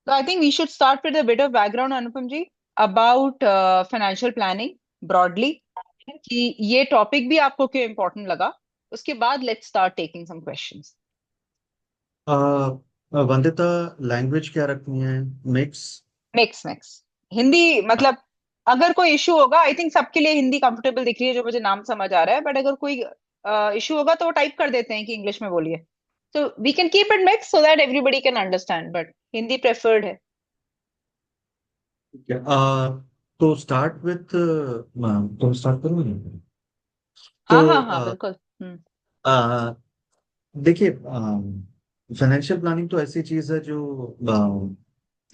So I think we should start with a bit of background, Anupam ji, about financial planning broadly. कि ये topic भी आपको क्यों important लगा, उसके बाद let's start taking some questions. Vandita, language क्या रखनी है? मिक्स? Mix mix. हिंदी मतलब, अगर कोई इशू होगा, आई थिंक सबके लिए हिंदी कंफर्टेबल दिख रही है जो मुझे नाम समझ आ रहा है, बट अगर कोई इशू होगा तो वो टाइप कर देते हैं कि इंग्लिश में बोलिए। So we can keep it mix so that everybody can understand, but Hindi preferred है। तो स्टार्ट विथ तो स्टार्ट करूँगी। तो हाँ हाँ हाँ, बिल्कुल। हम्म। अ, देखिए, फाइनेंशियल प्लानिंग तो ऐसी चीज है जो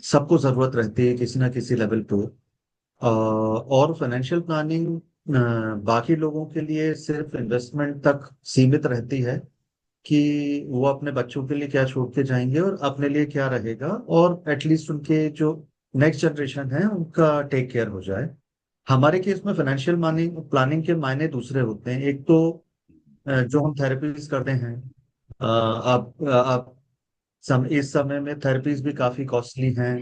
सबको जरूरत रहती है किसी ना किसी लेवल पे। और फाइनेंशियल प्लानिंग बाकी लोगों के लिए सिर्फ इन्वेस्टमेंट तक सीमित रहती है कि वो अपने बच्चों के लिए क्या छोड़ के जाएंगे और अपने लिए क्या रहेगा, और एटलीस्ट उनके जो नेक्स्ट जनरेशन है उनका टेक केयर हो जाए। हमारे केस में फाइनेंशियल प्लानिंग प्लानिंग के मायने दूसरे होते हैं। एक तो जो हम थेरेपीज करते हैं, आप इस समय में थेरेपीज भी काफी कॉस्टली हैं।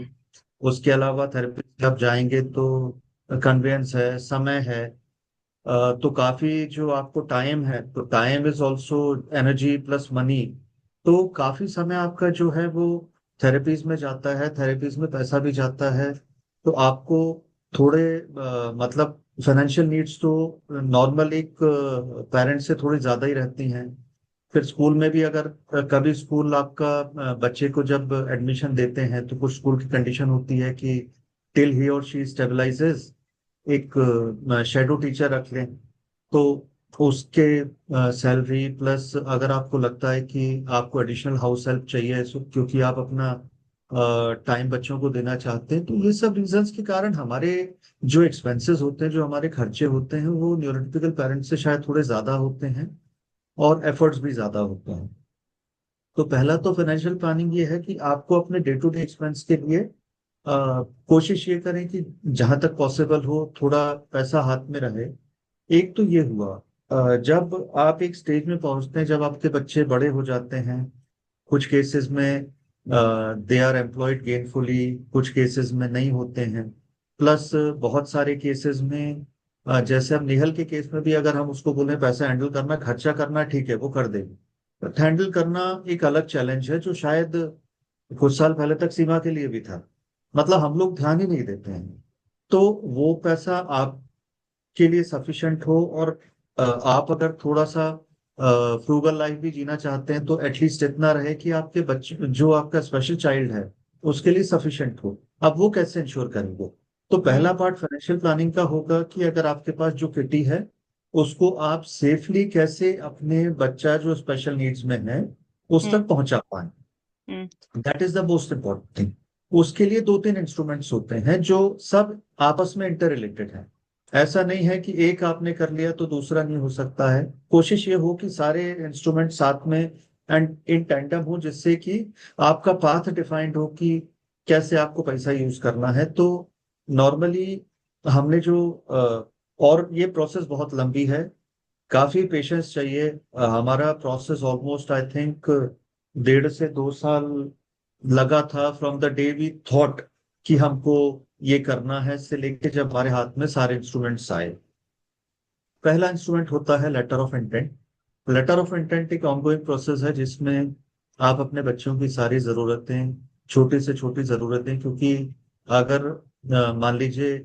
उसके अलावा थेरेपी जब जाएंगे तो कन्वेंस है, समय है। तो काफी जो आपको टाइम है, तो time is also energy plus money. तो काफी समय आपका जो है वो थेरेपीज में जाता है, थेरेपीज में पैसा भी जाता है। तो आपको थोड़े मतलब फाइनेंशियल नीड्स तो नॉर्मल एक पेरेंट से थोड़ी ज्यादा ही रहती हैं। फिर स्कूल में भी अगर कभी स्कूल आपका बच्चे को जब एडमिशन देते हैं तो कुछ स्कूल की कंडीशन होती है कि टिल ही और शी स्टेबलाइजेस एक शेडो टीचर रख लें। तो उसके सैलरी प्लस अगर आपको लगता है कि आपको एडिशनल हाउस हेल्प चाहिए क्योंकि आप अपना टाइम बच्चों को देना चाहते हैं, तो ये सब रीजंस के कारण हमारे जो एक्सपेंसेस होते हैं, जो हमारे खर्चे होते हैं, वो न्यूरोटिपिकल पेरेंट्स से शायद थोड़े ज्यादा होते हैं और एफर्ट्स भी ज्यादा होते हैं। तो पहला तो फाइनेंशियल प्लानिंग ये है कि आपको अपने डे टू डे एक्सपेंस के लिए कोशिश ये करें कि जहां तक पॉसिबल हो थोड़ा पैसा हाथ में रहे। एक तो ये हुआ। जब आप एक स्टेज में पहुंचते हैं, जब आपके बच्चे बड़े हो जाते हैं, कुछ केसेस में दे आर एम्प्लॉयड गेनफुली, कुछ केसेस में नहीं होते हैं। प्लस बहुत सारे केसेस में जैसे अब निहल के केस में भी अगर हम उसको बोले पैसा हैंडल करना, खर्चा करना, ठीक है वो कर देंगे, बट हैंडल करना एक अलग चैलेंज है जो शायद कुछ साल पहले तक सीमा के लिए भी था। मतलब हम लोग ध्यान ही नहीं देते हैं। तो वो पैसा आपके लिए सफिशिएंट हो, और आप अगर थोड़ा सा फ्रूगल लाइफ भी जीना चाहते हैं तो एटलीस्ट इतना रहे कि आपके बच्चे, जो आपका स्पेशल चाइल्ड है, उसके लिए सफिशिएंट हो। अब वो कैसे इंश्योर करेंगे? तो हम्म। पहला पार्ट फाइनेंशियल प्लानिंग का होगा कि अगर आपके पास जो किटी है उसको आप सेफली कैसे अपने बच्चा जो स्पेशल नीड्स में है उस हम्म। तक पहुंचा पाए। Hmm. That is the most important thing. उसके लिए दो तीन इंस्ट्रूमेंट्स होते हैं जो सब आपस में इंटर रिलेटेड है। ऐसा नहीं है कि एक आपने कर लिया तो दूसरा नहीं हो सकता है। कोशिश ये हो कि सारे इंस्ट्रूमेंट साथ में एंड इन टैंडम हो, जिससे कि आपका पाथ डिफाइंड हो कि कैसे आपको पैसा यूज करना है। तो नॉर्मली हमने जो और ये प्रोसेस बहुत लंबी है, काफी पेशेंस चाहिए। हमारा प्रोसेस ऑलमोस्ट आई थिंक 1.5 से 2 साल लगा था, from the day we thought कि हमको ये करना है, से लेके जब हमारे हाथ में सारे इंस्ट्रूमेंट्स आए। पहला इंस्ट्रूमेंट होता है letter of intent. Letter of intent एक ऑनगोइंग प्रोसेस है जिसमें आप अपने बच्चों की सारी जरूरतें, छोटी से छोटी जरूरतें, क्योंकि अगर मान लीजिए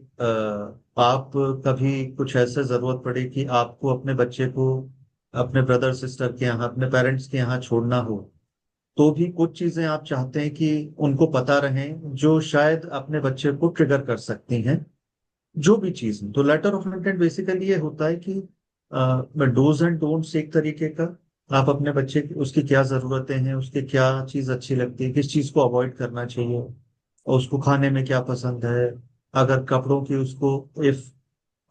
आप कभी कुछ ऐसे जरूरत पड़े कि आपको अपने बच्चे को अपने ब्रदर सिस्टर के यहाँ, अपने पेरेंट्स के यहाँ छोड़ना हो, तो भी कुछ चीजें आप चाहते हैं कि उनको पता रहें जो शायद अपने बच्चे को ट्रिगर कर सकती हैं, जो भी चीज। तो लेटर ऑफ इंटेंट बेसिकली ये होता है कि डूज एंड डोंट्स एक तरीके का, आप अपने बच्चे की, उसकी क्या जरूरतें हैं, उसके क्या चीज अच्छी लगती है, किस चीज को अवॉइड करना चाहिए, और उसको खाने में क्या पसंद है। अगर कपड़ों की उसको, इफ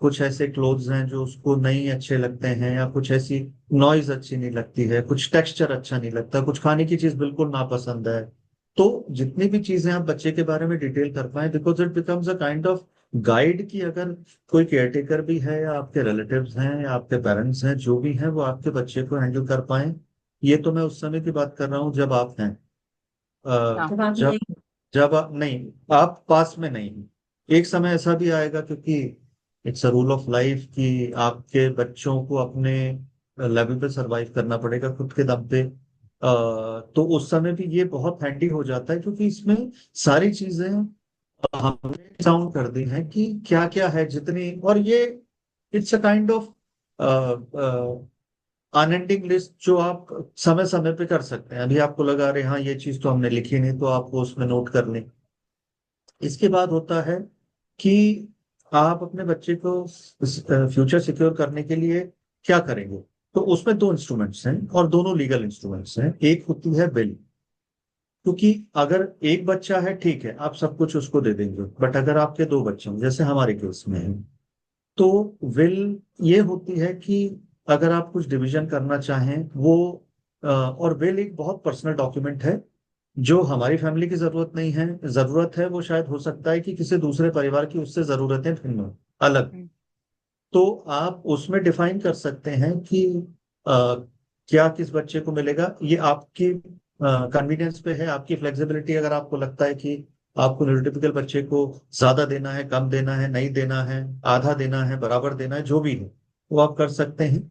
कुछ ऐसे क्लोथ्स हैं जो उसको नहीं अच्छे लगते हैं, या कुछ ऐसी नॉइज अच्छी नहीं लगती है, कुछ टेक्सचर अच्छा नहीं लगता, कुछ खाने की चीज बिल्कुल नापसंद है। तो जितनी भी चीजें आप बच्चे के बारे में डिटेल कर पाए, because it becomes a kind of guide कि अगर कोई केयरटेकर भी है, या आपके रिलेटिव्स हैं, या आपके पेरेंट्स हैं, जो भी हैं, वो आपके बच्चे को हैंडल कर पाए। ये तो मैं उस समय की बात कर रहा हूँ जब आप हैं। हाँ। जब जब नहीं, आप पास में नहीं हैं। एक समय ऐसा भी आएगा, क्योंकि it's a rule of life कि आपके बच्चों को अपने लेवल पे सरवाइव करना पड़ेगा खुद के दम पे। तो उस समय भी ये बहुत हैंडी हो जाता है, क्योंकि इसमें सारी चीजें हमने साउंड कर दी हैं कि क्या क्या है जितनी, और ये it's a kind of unending list जो आप समय समय पे कर सकते हैं। अभी आपको लगा रहे हाँ ये चीज तो हमने लिखी नहीं, तो आपको उसमें नोट कर लें। इसके बाद होता है कि आप अपने बच्चे को फ्यूचर सिक्योर करने के लिए क्या करेंगे। तो उसमें दो इंस्ट्रूमेंट्स हैं, और दोनों लीगल इंस्ट्रूमेंट्स हैं। एक होती है बिल, क्योंकि अगर एक बच्चा है ठीक है आप सब कुछ उसको दे देंगे, बट अगर आपके दो बच्चे हैं जैसे हमारे केस में है, तो विल ये होती है कि अगर आप कुछ डिवीजन करना चाहें वो और विल एक बहुत पर्सनल डॉक्यूमेंट है, जो हमारी फैमिली की जरूरत नहीं है। जरूरत है वो शायद हो सकता है कि किसी दूसरे परिवार की उससे जरूरतें भिन्न हो, अलग। हम्म। तो आप उसमें डिफाइन कर सकते हैं कि क्या किस बच्चे को मिलेगा। ये आपकी कन्वीनियंस पे है, आपकी फ्लेक्सिबिलिटी। अगर आपको लगता है कि आपको न्यूरोटिपिकल बच्चे को ज्यादा देना है, कम देना है, नहीं देना है, आधा देना है, बराबर देना है, जो भी है वो आप कर सकते हैं।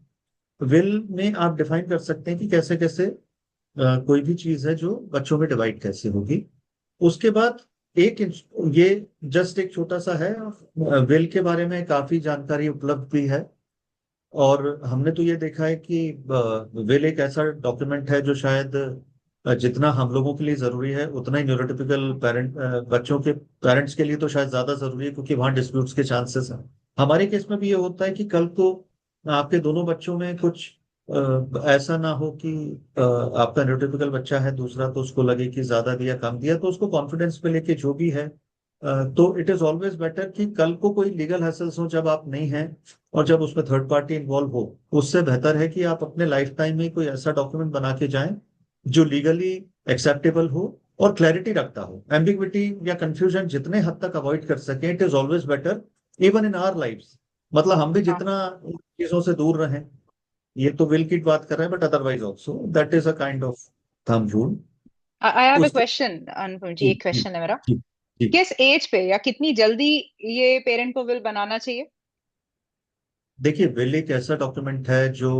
विल में आप डिफाइन कर सकते हैं कि कैसे कैसे कोई भी चीज है जो बच्चों में डिवाइड कैसे होगी। उसके बाद ये जस्ट एक छोटा सा है। विल के बारे में काफी जानकारी उपलब्ध भी है, और हमने तो ये देखा है कि विल एक ऐसा डॉक्यूमेंट है जो शायद जितना हम लोगों के लिए जरूरी है उतना ही न्यूरोटिपिकल पेरेंट बच्चों के पेरेंट्स के लिए तो शायद ज्यादा जरूरी है, क्योंकि वहां डिस्प्यूट्स के चांसेस हैं। हमारे केस में भी ये होता है कि कल को आपके दोनों बच्चों में कुछ ऐसा ना हो कि आपका न्यूरोटिपिकल बच्चा है दूसरा, तो उसको लगे कि ज्यादा दिया कम दिया, तो उसको कॉन्फिडेंस पे लेके जो भी है। तो इट इज ऑलवेज बेटर कि कल को कोई लीगल हैसल्स हो जब आप नहीं हैं, और जब उसमें थर्ड पार्टी इन्वॉल्व हो, उससे बेहतर है कि आप अपने लाइफ टाइम में कोई ऐसा डॉक्यूमेंट बना के जाएं जो लीगली एक्सेप्टेबल हो और क्लैरिटी रखता हो। एम्बिग्विटी या कंफ्यूजन जितने हद तक अवॉइड कर सके, it is always better even in our lifes. मतलब हम भी हाँ। जितना इन चीजों से दूर रहें, ये तो विल की बात कर रहे हैं, but otherwise also that is a kind of thumb rule. I have a उसके क्वेश्चन अनुपम जी, जी एक जी क्वेश्चन है मेरा। जी जी। किस एज पे या कितनी जल्दी ये पेरेंट को विल बनाना चाहिए? देखिए, विल एक ऐसा डॉक्यूमेंट है जो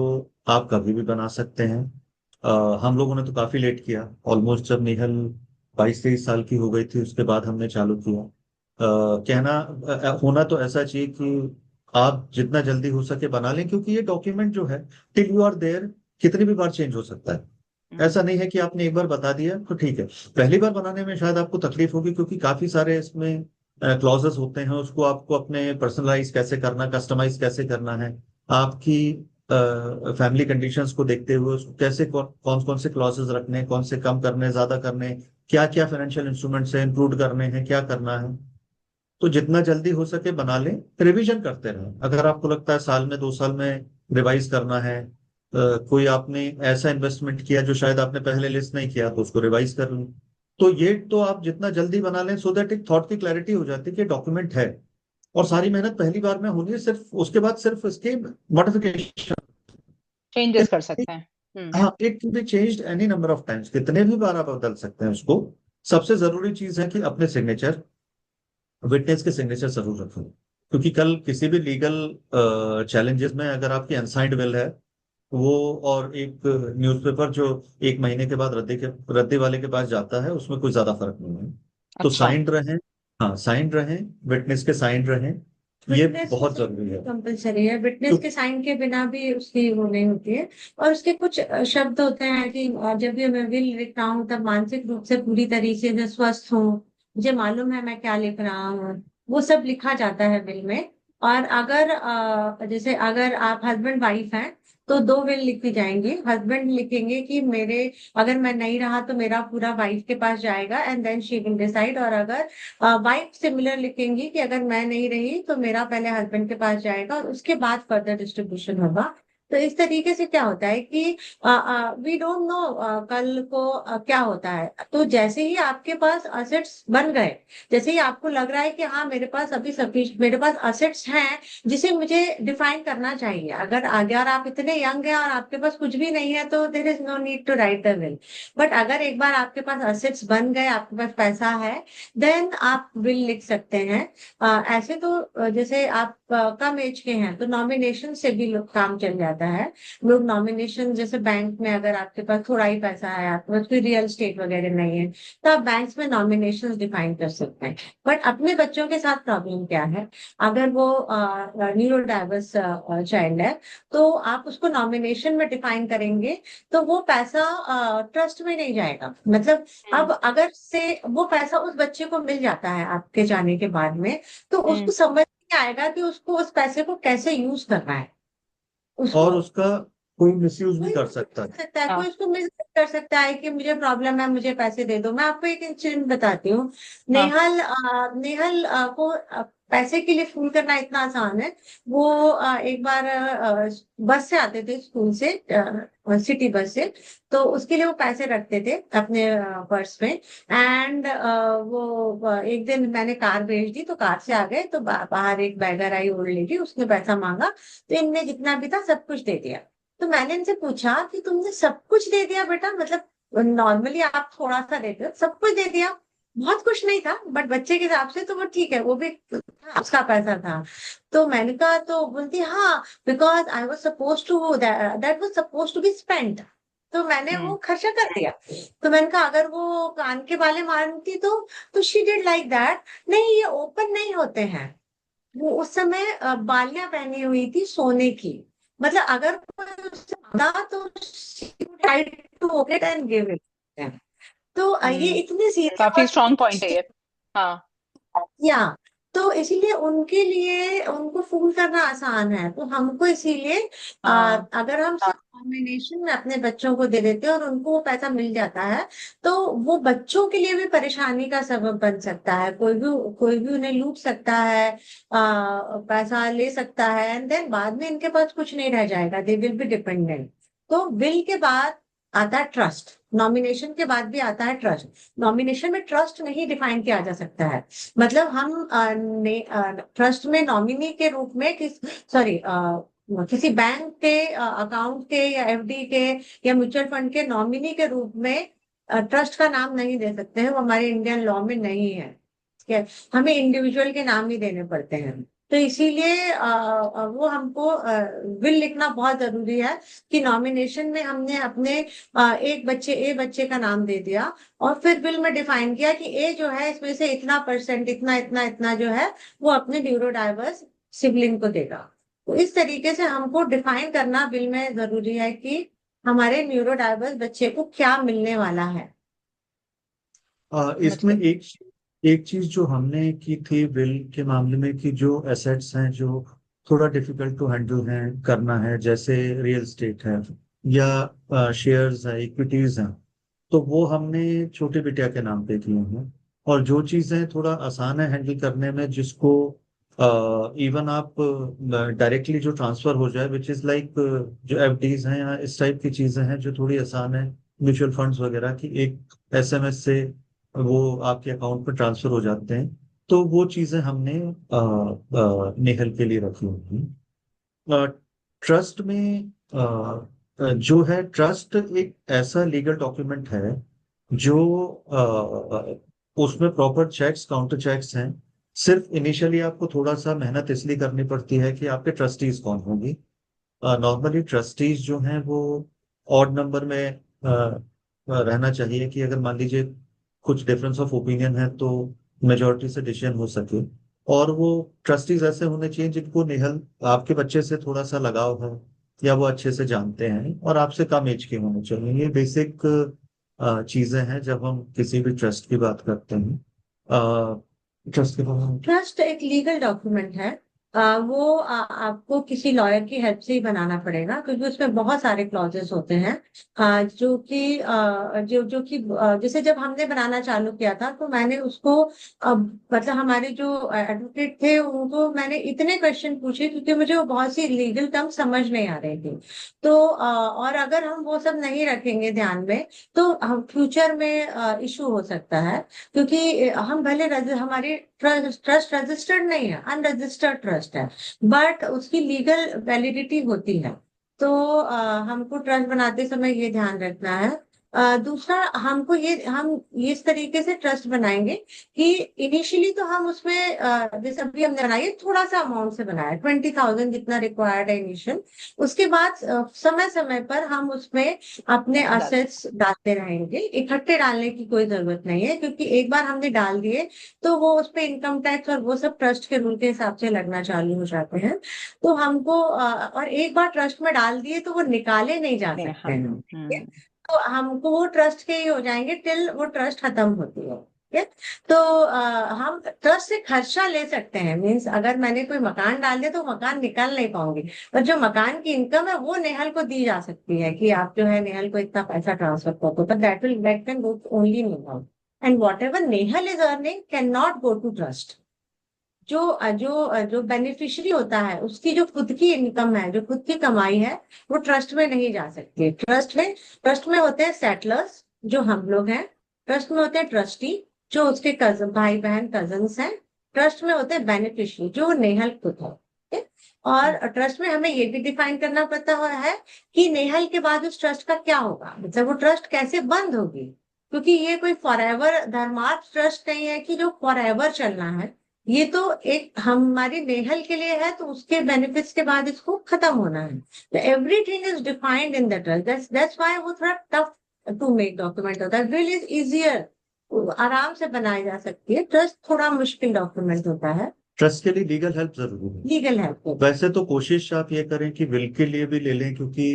आप कभी भी बना सकते हैं। हम लोगों ने तो काफी लेट किया, ऑलमोस्ट जब नेहल 22-23 साल की हो गई थी उसके बाद हमने चालू किया। होना तो ऐसा चाहिए कि आप जितना जल्दी हो सके बना लें, क्योंकि ये डॉक्यूमेंट जो है टिल यू आर देयर कितनी भी बार चेंज हो सकता है। हम्म। ऐसा नहीं है कि आपने एक बार बता दिया तो ठीक है। पहली बार बनाने में शायद आपको तकलीफ होगी, क्योंकि काफी सारे इसमें क्लॉजेस होते हैं, उसको आपको अपने पर्सनलाइज कैसे करना, कस्टमाइज कैसे करना है, आपकी फैमिली कंडीशंस को देखते हुए उसको कैसे कौन कौन से क्लॉजेस रखने हैं, कौन से कम करने, ज्यादा करने, क्या क्या फाइनेंशियल इंस्ट्रूमेंट्स हैं इंक्लूड करने हैं, क्या करना है। तो जितना जल्दी हो सके बना लें। रिवीजन करते रहें, अगर आपको लगता है साल में 2 साल में रिवाइज करना है। कोई आपने ऐसा इन्वेस्टमेंट किया जो शायद आपने पहले लिस्ट नहीं किया, तो उसको रिवाइज कर लें। तो ये तो आप जितना जल्दी बना लें, सो दैट एक थॉट की क्लैरिटी हो जाती है कि डॉक्यूमेंट है, और सारी मेहनत पहली बार में होनी है, सिर्फ उसके बाद सिर्फ इसके मॉडिफिकेशन। चेंजेस कर सकते हैं। हम्म। हाँ, it can be changed any number of times, कितने भी बार आप बदल सकते हैं उसको। सबसे जरूरी चीज है कि अपने सिग्नेचर, विटनेस के सिग्नेचर जरूर रखें, क्योंकि कल किसी भी लीगल चैलेंजेस में अगर आपकी अनसाइंड विल है, वो और एक न्यूज़पेपर जो 1 महीने के बाद रद्दी वाले के पास जाता है, उसमें कोई ज्यादा फर्क नहीं है। तो अच्छा। साइंड रहें। हाँ, साइंड रहें, विटनेस के साइंड रहें, ये विटनेस बहुत जरूरी है। कंपलसरी है, विटनेस तो के साइन के बिना भी उसकी वो नहीं होती है। और उसके कुछ शब्द होते हैं कि जब भी मैं विल लिख रहा हूँ तब मानसिक रूप से पूरी तरीके से स्वस्थ हूँ, मुझे मालूम है मैं क्या लिख रहा हूँ, वो सब लिखा जाता है विल में। और अगर जैसे अगर आप हस्बैंड वाइफ हैं तो दो विल लिखी जाएंगे। हस्बैंड लिखेंगे कि मेरे, अगर मैं नहीं रहा तो मेरा पूरा वाइफ के पास जाएगा and then she will decide. और अगर वाइफ सिमिलर लिखेंगी कि अगर मैं नहीं रही तो मेरा पहले हस्बैंड के पास जाएगा और उसके बाद फर्दर डिस्ट्रीब्यूशन होगा। तो इस तरीके से क्या होता है कि वी डोंट नो कल को क्या होता है। तो जैसे ही आपके पास असेट्स बन गए, जैसे ही आपको लग रहा है कि हाँ मेरे पास अभी सफिश मेरे पास असेट्स हैं जिसे मुझे डिफाइन करना चाहिए। अगर आप इतने यंग हैं और आपके पास कुछ भी नहीं है तो there is no need to write the will. But अगर एक बार आपके पास असेट्स बन गए, आपके पास पैसा है, देन आप विल लिख सकते हैं। ऐसे तो जैसे आप कम एज के हैं तो नॉमिनेशन से भी लोग काम चल जाता है। लोग नॉमिनेशन, जैसे बैंक में अगर आपके पास थोड़ा ही पैसा है, आपके पास कोई रियल स्टेट वगैरह नहीं है, तो आप बैंक्स में नॉमिनेशन डिफाइन कर सकते हैं। बट अपने बच्चों के साथ प्रॉब्लम क्या है, अगर वो न्यूरो डाइवर्स चाइल्ड है, तो आप उसको नॉमिनेशन में डिफाइन करेंगे तो वो पैसा ट्रस्ट में नहीं जाएगा। मतलब हम्म। अब अगर से वो पैसा उस बच्चे को मिल जाता है आपके जाने के बाद में, तो उसको हम्म। समझ नहीं आएगा कि उसको उस पैसे को कैसे यूज करना है। उसको और उसका कोई मिसयूज भी कोई कर मिस सकता कर है। सकता है, कोई हाँ। उसको मिस कर सकता है कि मुझे प्रॉब्लम है, मुझे पैसे दे दो। मैं आपको एक इंसिडेंट बताती हूँ। हाँ। नेहल को पैसे के लिए फोन करना इतना आसान है। वो एक बार बस से आते थे स्कूल से, सिटी बस से। तो उसके लिए वो पैसे रखते थे अपने पर्स में। एंड वो एक दिन मैंने कार भेज दी, तो कार से आ गए तो बाहर एक बैगर आई ओल्ड लेडी, उसने पैसा मांगा तो इनने जितना भी था सब कुछ दे दिया। तो मैंने इनसे पूछा कि तुमने सब कुछ दे दिया बेटा, मतलब नॉर्मली आप थोड़ा सा देते हो, सब कुछ दे दिया। बहुत कुछ नहीं था बट बच्चे के हिसाब से तो वो ठीक है, वो भी उसका पैसा था। तो मैंने कहा, तो बोलती हाँ, because I was suppose to that was suppose to be spent, तो मैंने वो हम्म। खर्चा कर दिया। तो मैंने कहा अगर वो कान के बाले मारती तो शी डिड लाइक दैट। नहीं, ये ओपन नहीं होते हैं। वो उस समय बालियां पहनी हुई थी सोने की। मतलब अगर कोई उससे मांगा तो tried to open it and give it. तो ये हम्म। इतने काफी स्ट्रांग पॉइंट है सीरियस। ये। हाँ। या तो इसीलिए उनके लिए उनको फूल करना आसान है, तो हमको इसीलिए हाँ। अगर हम कॉम्बिनेशन में अपने बच्चों को दे देते हैं और उनको वो पैसा मिल जाता है, तो वो बच्चों के लिए भी परेशानी का सबब बन सकता है। कोई भी उन्हें लूट सकता है, पैसा ले सकता है, एंड देन बाद में इनके पास कुछ नहीं रह जाएगा, दे विल बी डिपेंडेंट। तो विल के बाद आता है ट्रस्ट, नॉमिनेशन के बाद भी आता है ट्रस्ट। नॉमिनेशन में ट्रस्ट नहीं डिफाइन किया जा सकता है। मतलब हम ट्रस्ट में नॉमिनी के रूप में किसी बैंक के अकाउंट के या एफडी के या म्यूचुअल फंड के नॉमिनी के रूप में ट्रस्ट का नाम नहीं दे सकते हैं, वो हमारे इंडियन लॉ में नहीं है। ठीक है, हमें इंडिविजुअल के नाम ही देने पड़ते हैं। तो इसीलिए वो हमको विल लिखना बहुत जरूरी है कि नॉमिनेशन में हमने अपने ए बच्चे का नाम दे दिया, और फिर बिल में डिफाइन किया कि ए जो है इसमें से इतना परसेंट, इतना इतना इतना जो है वो अपने न्यूरो डाइवर्स सिबलिंग को देगा। तो इस तरीके से हमको डिफाइन करना बिल में जरूरी है कि हमारे न्यूरो डाइवर्स बच्चे को क्या मिलने वाला है। इसमें मतलब एक चीज जो हमने की थी बिल के मामले में कि जो एसेट्स हैं जो थोड़ा डिफिकल्ट टू हैंडल है करना है, जैसे रियल स्टेट है या शेयर्स है, इक्विटीज हैं, तो वो हमने छोटे बिटिया के नाम पे किए हैं। और जो चीजें थोड़ा आसान है हैंडल करने में, जिसको इवन आप डायरेक्टली जो ट्रांसफर हो जाए, विच इज लाइक जो एफडीज हैं या इस टाइप की चीजें हैं जो थोड़ी आसान है, म्यूचुअल फंड्स वगैरह की, एक एसएमएस से वो आपके अकाउंट में ट्रांसफर हो जाते हैं। तो वो चीजें हमने नेहल के लिए रखी हुई हैं। ट्रस्ट में जो है, ट्रस्ट एक ऐसा लीगल डॉक्यूमेंट है जो उसमें प्रॉपर चेक्स काउंटर चेक्स हैं। सिर्फ इनिशियली आपको थोड़ा सा मेहनत इसलिए करनी पड़ती है कि आपके ट्रस्टीज कौन होंगी। नॉर्मली ट्रस्टीज जो हैं वो ऑड नंबर में रहना चाहिए, कि अगर मान लीजिए कुछ डिफरेंस ऑफ ओपिनियन है तो मेजोरिटी से डिसीजन हो सके। और वो ट्रस्टीज ऐसे होने चाहिए जिनको नेहल आपके बच्चे से थोड़ा सा लगाव है, या वो अच्छे से जानते हैं, और आपसे कम एज के होने चाहिए। ये बेसिक चीजें हैं जब हम किसी भी ट्रस्ट की बात करते हैं। ट्रस्ट के बारे में ट्रस्ट एक लीगल डॉक्यूमेंट है। वो आपको किसी लॉयर की हेल्प से ही बनाना पड़ेगा, क्योंकि उसमें बहुत सारे क्लॉजेस होते हैं, जो कि जो कि जैसे जब हमने बनाना चालू किया था तो मैंने उसको मतलब हमारे जो एडवोकेट थे उनको मैंने इतने क्वेश्चन पूछे, क्योंकि मुझे वो बहुत सी लीगल टर्म समझ नहीं आ रही थी। तो और अगर हम वो सब नहीं रखेंगे ध्यान में तो हम फ्यूचर में इशू हो सकता है, क्योंकि हम भले हमारी ट्रस्ट रजिस्टर्ड नहीं है, अनरजिस्टर्ड ट्रस्ट है, बट उसकी लीगल वैलिडिटी होती है। तो हमको ट्रस्ट बनाते समय ये ध्यान रखना है। दूसरा, हमको हम ये इस तरीके से ट्रस्ट बनाएंगे कि इनिशियली तो हम उसमें जैसे अभी हमने बनाया थोड़ा सा अमाउंट से बनाया, 20,000 जितना रिक्वायर्ड है इनिशियल। उसके बाद समय समय पर हम उसमें अपने डाल असेट्स डालते रहेंगे, इकट्ठे डालने की कोई जरूरत नहीं है, क्योंकि एक बार हमने डाल दिए तो वो उसपे इनकम टैक्स और वो सब ट्रस्ट के रूल के हिसाब से लगना चालू हो जाते हैं। तो हमको और एक बार ट्रस्ट में डाल दिए तो वो निकाले नहीं जा नहीं, सकते हाँ। हैं, ठीक है? तो हमको वो ट्रस्ट के ही हो जाएंगे टिल वो ट्रस्ट खत्म होती है, ठीक है? तो हम ट्रस्ट से खर्चा ले सकते हैं, मीन्स अगर मैंने कोई मकान डाल दिया तो मकान निकाल नहीं पाऊंगी, पर जो मकान की इनकम है वो नेहल को दी जा सकती है कि आप जो है नेहल को इतना पैसा ट्रांसफर कर दो, but that can go to only Nehal, and whatever Nehal is earning cannot go to trust। जो बेनिफिशियरी होता है उसकी जो खुद की इनकम है, जो खुद की कमाई है, वो ट्रस्ट में नहीं जा सकती। ट्रस्ट में होते हैं सेटलर्स जो हम लोग हैं, ट्रस्ट में होते हैं ट्रस्टी जो उसके कजन भाई बहन कजन्स हैं, ट्रस्ट में होते हैं बेनिफिशियरी जो नेहल खुद है, ठीक है? और ट्रस्ट में हमें ये भी डिफाइन करना पड़ता है कि नेहल के बाद उस ट्रस्ट का क्या होगा, मतलब वो ट्रस्ट कैसे बंद होगी, क्योंकि ये कोई फॉरएवर धर्मार्थ ट्रस्ट नहीं है कि जो फॉरएवर चलना है। ये तो एक हमारी नेहल के लिए है, तो उसके बेनिफिट्स के बाद इसको खत्म होना है। तो everything is defined in the trust, that's why वो थोड़ा टफ टू मेक डॉक्यूमेंट होता है। विल इज इजियर, आराम से बनाई जा सकती है, ट्रस्ट थोड़ा मुश्किल डॉक्यूमेंट होता है। ट्रस्ट के लिए लीगल हेल्प जरूरी है। Legal help. वैसे तो कोशिश आप ये करें कि विल के लिए भी ले लें, क्योंकि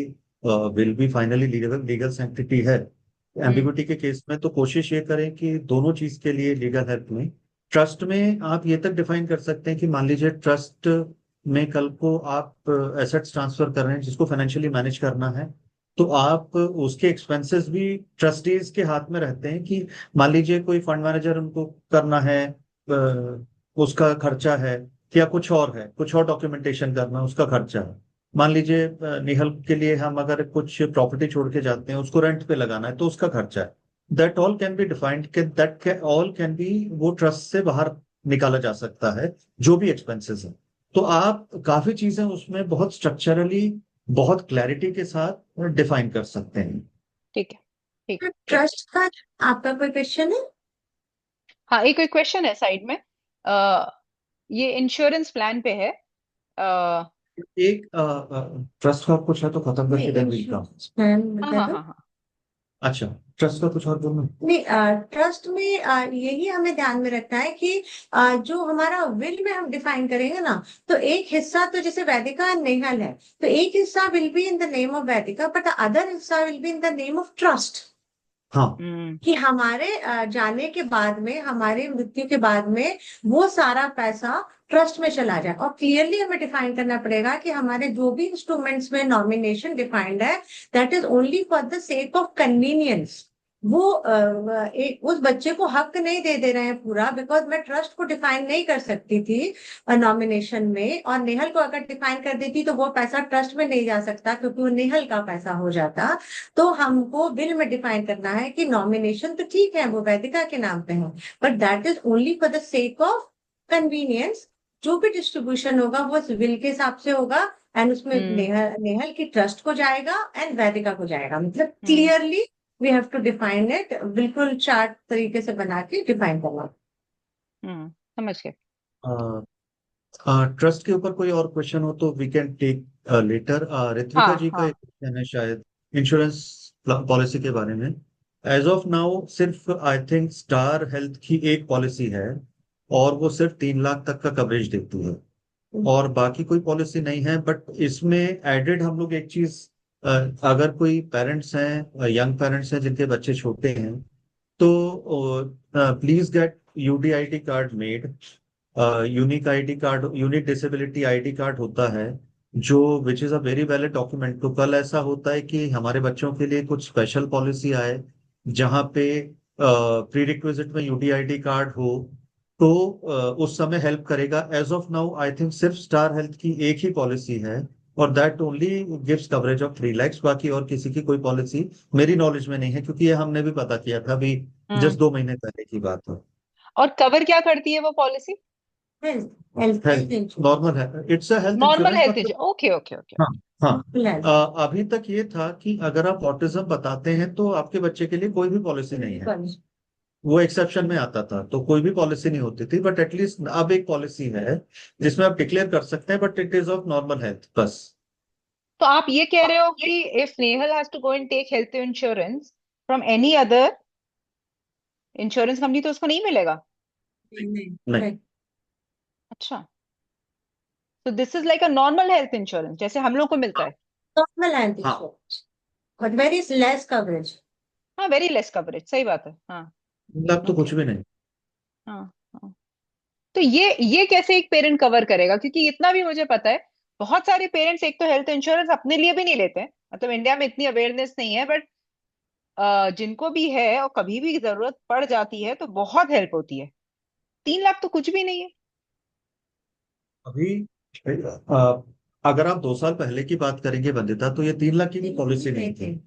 विल भी फाइनली लीगल लीगल सेंटिटी है। हम्म। एम्बिगुइटी के केस में तो कोशिश ये करें कि दोनों चीज के लिए लीगल हेल्प लें। ट्रस्ट में आप ये तक डिफाइन कर सकते हैं कि मान लीजिए ट्रस्ट में कल को आप एसेट्स ट्रांसफर कर रहे हैं जिसको फाइनेंशियली मैनेज करना है, तो आप उसके एक्सपेंसेस भी ट्रस्टीज के हाथ में रहते हैं कि मान लीजिए कोई फंड मैनेजर उनको करना है, उसका खर्चा है, या कुछ और है, कुछ और डॉक्यूमेंटेशन करना उसका खर्चा है। मान लीजिए निहल के लिए हम अगर कुछ प्रॉपर्टी छोड़ के जाते हैं उसको रेंट पे लगाना है तो उसका खर्चा है। That all can be defined, that all can be, वो ट्रस्ट से बाहर निकाला जा सकता है जो भी एक्सपेंसेस है। तो आप काफी चीजें उसमें बहुत स्ट्रक्चरली, बहुत क्लैरिटी के साथ डिफाइन कर सकते हैं। ठीक है। ठीक ठीक। ट्रस्ट का आपका कोई क्वेश्चन है? हाँ, एक क्वेश्चन है साइड में। आ, ये इंश्योरेंस प्लान पे है। आ, एक ट्रस्ट का कुछ है तो खत्म करके then will come. Insurance plan हाँ हाँ मतलब? हाँ हाँ। अच्छा, ट्रस्ट का कुछ और बोलना। नहीं, ट्रस्ट में यही हमें ध्यान में रखना है कि जो हमारा विल में हम डिफाइन करेंगे ना, तो एक हिस्सा तो जैसे वैदिका नेहल है, तो एक हिस्सा will be in the name of Vaidika, but other हिस्सा will be in the name of trust. हाँ, हम्म। कि हमारे जाने के बाद में, हमारे मृत्यु के बाद में वो सारा पैसा ट्रस्ट में चला जाए। और क्लियरली हमें डिफाइन करना पड़ेगा कि हमारे जो भी इंस्ट्रूमेंट्स में नॉमिनेशन डिफाइंड है, that is only for the sake of convenience. वो उस बच्चे को हक नहीं दे रहे हैं पूरा, बिकॉज मैं ट्रस्ट को डिफाइन नहीं कर सकती थी नॉमिनेशन में, और नेहल को अगर डिफाइन कर देती तो वो पैसा ट्रस्ट में नहीं जा सकता, क्योंकि वो नेहल का पैसा हो जाता। तो हमको बिल में डिफाइन करना है कि नॉमिनेशन तो ठीक है वो वैदिका के नाम पे है, but that is only for the sake of convenience. जो भी डिस्ट्रीब्यूशन होगा वो विल के हिसाब से होगा, एंड उसमें हम्म। नेहल की ट्रस्ट को जाएगा एंड वैदिका को जाएगा, मतलब hmm. Clearly we have to define it, बिल्कुल चार्ट तरीके से बना के डिफाइन करना। समझ गए। ट्रस्ट के ऊपर कोई और क्वेश्चन हो तो we can take later. Ritvika हाँ जी का हाँ। एक क्वेश्चन है शायद इंश्योरेंस पॉलिसी के बारे में। एज ऑफ नाउ सिर्फ आई थिंक स्टार हेल्थ की एक पॉलिसी है, और वो सिर्फ 3 लाख तक का कवरेज देती है, और बाकी कोई पॉलिसी नहीं है। बट इसमें एडेड हम लोग एक चीज, अगर कोई पेरेंट्स हैं, यंग पेरेंट्स हैं जिनके बच्चे छोटे हैं, तो please get UDID card made, unique ID card, unique disability ID card होता है, जो which is a very valid document. तो कल ऐसा होता है कि हमारे बच्चों के लिए कुछ स्पेशल पॉलिसी आए जहाँ पे प्री रिक्विजिट में यूडीआईडी कार्ड हो, तो उस समय हेल्प करेगा। As of now I think सिर्फ स्टार हेल्थ की एक ही पॉलिसी है, और that only gives coverage of 3 lakhs। बाकी और किसी की कोई पॉलिसी मेरी नॉलेज में नहीं है, क्योंकि ये हमने भी पता किया था अभी हम्म। जस्ट 2 महीने पहले की बात है। और कवर क्या करती है वो policy? Health health health health normal है, it's a health normal insurance health मतलब। Insurance, okay okay okay. हाँ, हाँ। इंश्योरेंस। अभी तक ये था कि अगर आप ऑटिज्म बताते हैं तो आपके बच्चे के लिए कोई भी पॉलिसी नहीं है, वो एक्सेप्शन में आता था, तो कोई भी पॉलिसी नहीं होती थी। बट एटलीस्ट अब एक पॉलिसी है जिसमें आप डिक्लेयर कर सकते हैं, but it is of normal health बस। तो आप ये कह रहे हो कि if Nehal has to go and take health insurance from any other insurance company तो उसको नहीं मिलेगा? नहीं नहीं नहीं। नहीं। अच्छा, तो this is like a normal health insurance जैसे हम लोग को मिलता है। नॉर्मल हेल्थ हाँ, insurance but very less coverage. हाँ, वेरी लेस कवरेज, सही बात है, हाँ। मतलब तो ओके। कुछ भी नहीं। हाँ, हाँ। तो ये कैसे एक पेरेंट कवर करेगा? क्योंकि इतना भी मुझे पता है, बहुत सारे पेरेंट्स एक तो हेल्थ इंश्योरेंस अपने लिए भी नहीं लेते हैं, मतलब इंडिया में इतनी अवेयरनेस नहीं है, बट जिनको भी है और कभी भी जरूरत पड़ जाती है तो बहुत हेल्प होती है। 3 लाख तो कुछ भी नहीं है। अभी अगर आप 2 साल पहले की बात करेंगे वंदिता, तो ये 3 लाख की पॉलिसी नहीं थी।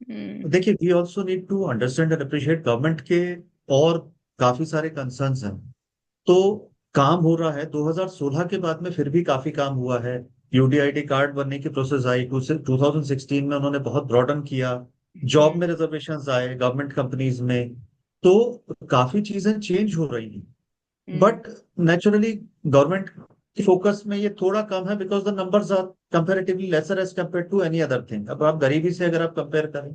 हम्म। देखिए, we also need to understand and appreciate government के और काफी सारे कंसर्न्स हैं। तो काम हो रहा है, 2016 के बाद में फिर भी काफी काम हुआ है। यूडीआईडी कार्ड बनने की प्रोसेस आई 2016 में, उन्होंने बहुत ब्रॉडन किया। जॉब हम्म। में रिजर्वेशंस आए गवर्नमेंट कंपनीज में, तो काफी चीजें चेंज हो रही हैं। हम्म। बट नेचुरली गवर्नमेंट की फोकस में ये थोड़ा कम है, because the numbers are comparatively lesser as compare to any other thing. अब आप गरीबी से अगर आप कंपेयर करें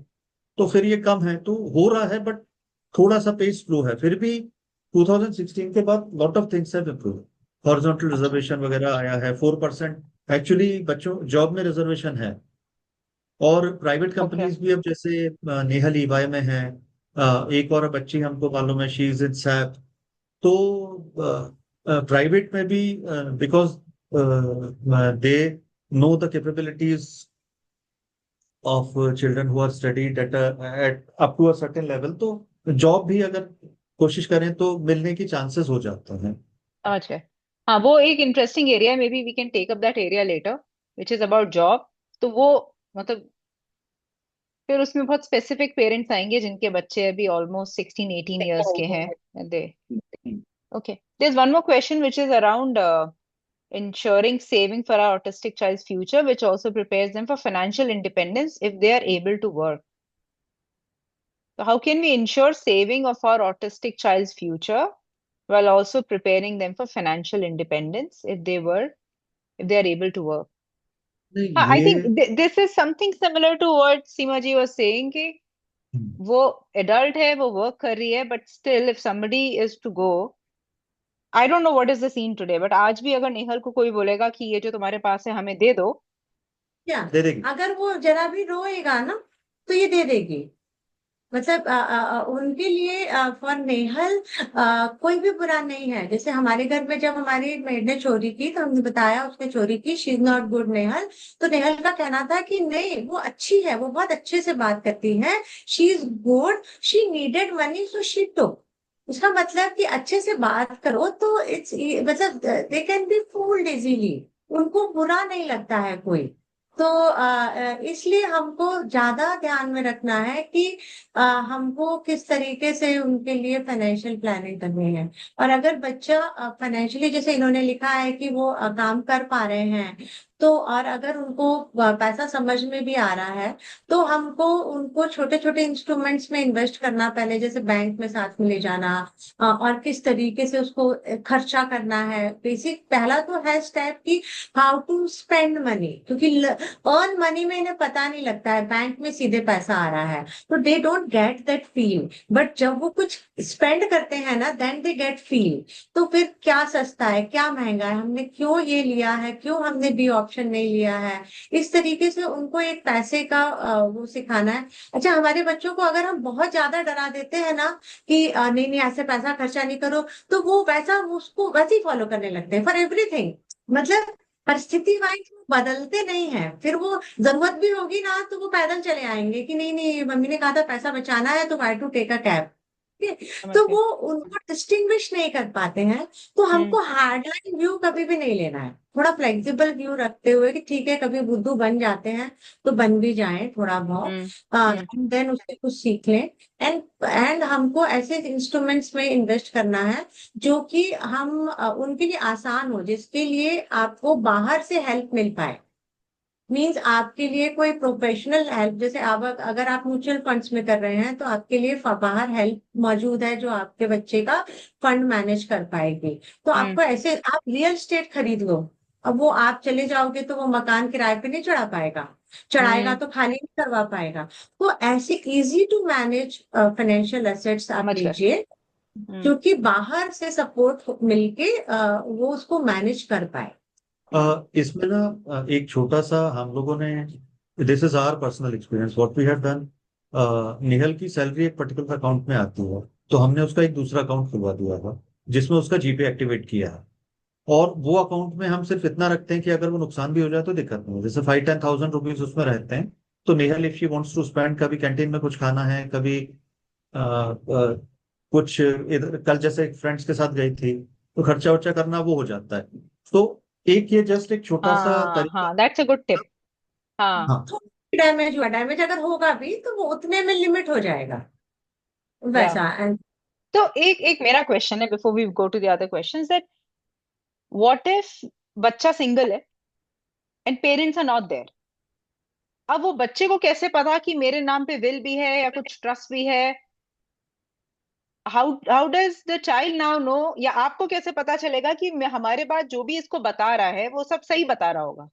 तो फिर ये कम है, तो हो रहा है, बट थोड़ा सा पेस स्लो है। फिर भी 2016 के बाद lot of things have improved. Horizontal अच्छा। रिजर्वेशन वगैरह आया है, 4% एक्चुअली बच्चों जॉब में रिजर्वेशन है। और प्राइवेट ओके। कंपनीज भी अब जैसे नेहल ईवाई में है, एक और बच्ची हमको मालूम है, शी इज इन सैप। तो प्राइवेट में भी, because they know the capabilities of children who are studied at up to a certain level, तो जॉब भी अगर कोशिश करें तो मिलने की चांसेस हो जाते हैं। समझ गए। हाँ, वो एक इंटरेस्टिंग एरिया है, maybe we can take up that area later, which is about job. तो वो मतलब फिर उसमें बहुत स्पेसिफिक पेरेंट्स आएंगे जिनके बच्चे अभी ऑलमोस्ट 16-18 ईयर्स के हैं। They okay, there is one more question which is around ensuring saving for our autistic child's future, which also prepares them for financial independence if they are able to work. So, how can we ensure saving of our autistic child's future while also preparing them for financial independence if they are able to work? नहीं, I ये think this is something similar to what Seema ji was saying कि वो adult है, वो work कर रही है, but still if somebody is to go, I don't know what is the scene today, but आज भी अगर नेहल को कोई बोलेगा कि ये जो तुम्हारे पास है हमें दे दो। क्या? दे देगी। अगर वो जरा भी रोएगा ना तो ये दे देगी। मतलब उनके लिए फॉर नेहल कोई भी बुरा नहीं है। जैसे हमारे घर में जब हमारी मेड ने चोरी की तो हमने बताया उसने चोरी की, she is not good Nehal. तो नेहल का कहना था कि नहीं वो अच्छी है, वो बहुत अच्छे से बात करती है, she is good, she needed money so she took. उसका मतलब कि अच्छे से बात करो तो इट्स मतलब they can be fooled easily, उनको बुरा नहीं लगता है कोई। तो इसलिए हमको ज्यादा ध्यान में रखना है कि हमको किस तरीके से उनके लिए फाइनेंशियल प्लानिंग करनी है। और अगर बच्चा फाइनेंशियली जैसे इन्होंने लिखा है कि वो काम कर पा रहे हैं, तो और अगर उनको पैसा समझ में भी आ रहा है, तो हमको उनको छोटे छोटे इंस्ट्रूमेंट्स में इन्वेस्ट करना, पहले जैसे बैंक में साथ में ले जाना, और किस तरीके से उसको खर्चा करना है। बेसिक पहला तो है स्टेप की हाउ टू स्पेंड मनी, क्योंकि अर्न मनी में इन्हें पता नहीं लगता है, बैंक में सीधे पैसा आ रहा है तो they don't get that feel. But जब वो कुछ स्पेंड करते हैं ना देन दे गेट फील। तो फिर क्या सस्ता है क्या महंगा है, हमने क्यों ये लिया है, क्यों हमने बी ऑप्शन नहीं लिया है। इस तरीके से उनको एक पैसे का वो सिखाना है। अच्छा, हमारे बच्चों को अगर हम बहुत ज्यादा डरा देते हैं ना कि नहीं नहीं ऐसे पैसा खर्चा नहीं करो, तो वो वैसा उसको वैसे ही फॉलो करने लगते हैं फॉर एवरीथिंग। मतलब परिस्थिति वाइज बदलते नहीं है, फिर वो जरूरत भी होगी ना तो वो पैदल चले आएंगे कि नहीं नहीं मम्मी ने कहा था पैसा बचाना है तो आई टू टेक अ कैब। ठीक है? समझ तो गए। वो उनको डिस्टिंग्विश नहीं कर पाते हैं। तो हम्म हमको हार्डलाइन व्यू कभी भी नहीं लेना है, थोड़ा फ्लेक्सिबल व्यू रखते हुए कि ठीक है कभी बुद्धू बन जाते हैं तो बन भी जाएं थोड़ा बहुत, हम्म हम्म एंड देन उससे कुछ सीख लें। एंड हमको ऐसे इंस्ट्रूमेंट्स में इन्वेस्ट करना है जो कि हम उनके लिए आसान हो, जिसके लिए आपको बाहर से हेल्प मिल पाए। मीन्स आपके लिए कोई प्रोफेशनल हेल्प, जैसे आप अगर आप म्यूचुअल फंड्स में कर रहे हैं तो आपके लिए बाहर हेल्प मौजूद है जो आपके बच्चे का फंड मैनेज कर पाएगी। तो हम्म आपको ऐसे आप रियल एस्टेट खरीद लो, अब वो आप चले जाओगे तो वो मकान किराए पे नहीं चढ़ा पाएगा, चढ़ाएगा हम्म, तो खाली नहीं करवा पाएगा। तो ऐसे easy to manage financial assets आप समझ गए। लीजिए हम्म जो कि बाहर से सपोर्ट मिलके वो उसको मैनेज कर पाए। इसमें ना एक छोटा सा हम लोगों ने, this is our personal experience what we have done. Nihal की सैलरी एक पर्टिकुलर अकाउंट में आती है, तो हमने उसका एक दूसरा अकाउंट खुलवा दिया था जिसमें उसका जीपे एक्टिवेट किया है। और वो अकाउंट में हम सिर्फ इतना रखते हैं कि अगर वो नुकसान भी हो जाए तो दिक्कत नहीं है। जैसे 5-10,000 रुपीज उसमें रहते हैं, तो Nehal if she wants to spend, कभी कैंटीन में कुछ खाना है, कभी कुछ इधर, कल जैसे फ्रेंड्स के साथ गई थी, तो खर्चा वर्चा करना वो हो जाता है। तो एक ये जस्ट एक छोटा सा हाँ तरीका। हाँ, दैट्स अ गुड टिप। हाँ। हाँ। तो डैमेज हुआ, डैमेज अगर होगा भी तो वो उतने में लिमिट हो जाएगा या, वैसा। एंड तो एक एक मेरा क्वेश्चन है before we go to the other questions, that what if बच्चा सिंगल है and parents are not there. अब वो बच्चे को कैसे पता कि मेरे नाम पे विल भी है या कुछ ट्रस्ट भी है? How does the child now know, या आपको कैसे पता चलेगा कि हमारे बाद जो भी इसको बता रहा है वो सब सही बता रहा होगा?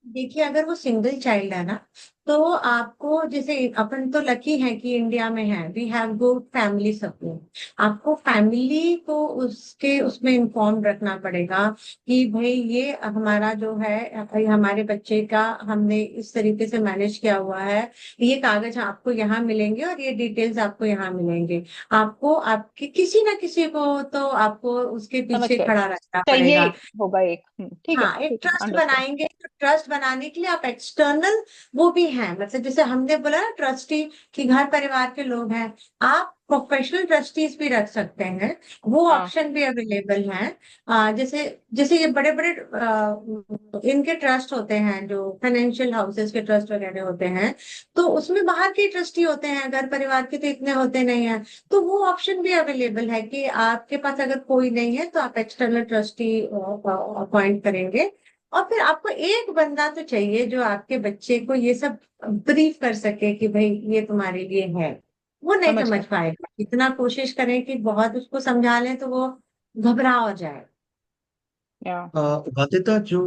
देखिए, अगर वो सिंगल चाइल्ड है ना, तो आपको जैसे अपन तो लकी है कि इंडिया में है, we have good family support. आपको फैमिली को उसके उसमें इन्फॉर्म रखना पड़ेगा कि भाई ये हमारा जो है, हमारे बच्चे का हमने इस तरीके से मैनेज किया हुआ है, ये कागज आपको यहाँ मिलेंगे और ये डिटेल्स आपको यहाँ मिलेंगे। आपको आपके किसी ना किसी को तो आपको उसके समझ पीछे गए। खड़ा रहना चाहिए पड़ेगा। होगा एक। ठीक है हाँ, एक ठीक है, ट्रस्ट अंडरस्टूड। बनाएंगे तो ट्रस्ट बनाने के लिए आप एक्सटर्नल वो भी हैं, मतलब जैसे हमने बोला ना ट्रस्टी कि घर परिवार के लोग हैं, आप प्रोफेशनल ट्रस्टीज भी रख सकते हैं, वो हाँ ऑप्शन भी अवेलेबल हैं। जैसे जैसे ये बड़े बड़े इनके ट्रस्ट होते हैं जो फाइनेंशियल हाउसेस के ट्रस्ट वगैरह होते हैं, तो उसमें बाहर के ट्रस्टी होते हैं, घर परिवार के तो इतने होते नहीं हैं। तो वो ऑप्शन भी अवेलेबल है कि आपके पास अगर कोई नहीं है तो आप एक्सटर्नल ट्रस्टी अपॉइंट करेंगे। और फिर आपको एक बंदा तो चाहिए जो आपके बच्चे को ये सब ब्रीफ कर सके कि भाई ये तुम्हारे लिए है। वो नहीं समझ समझ गए। पाएगा, इतना कोशिश करें कि बहुत उसको समझा लें तो वो घबरा हो जाए। या बाध्यता जो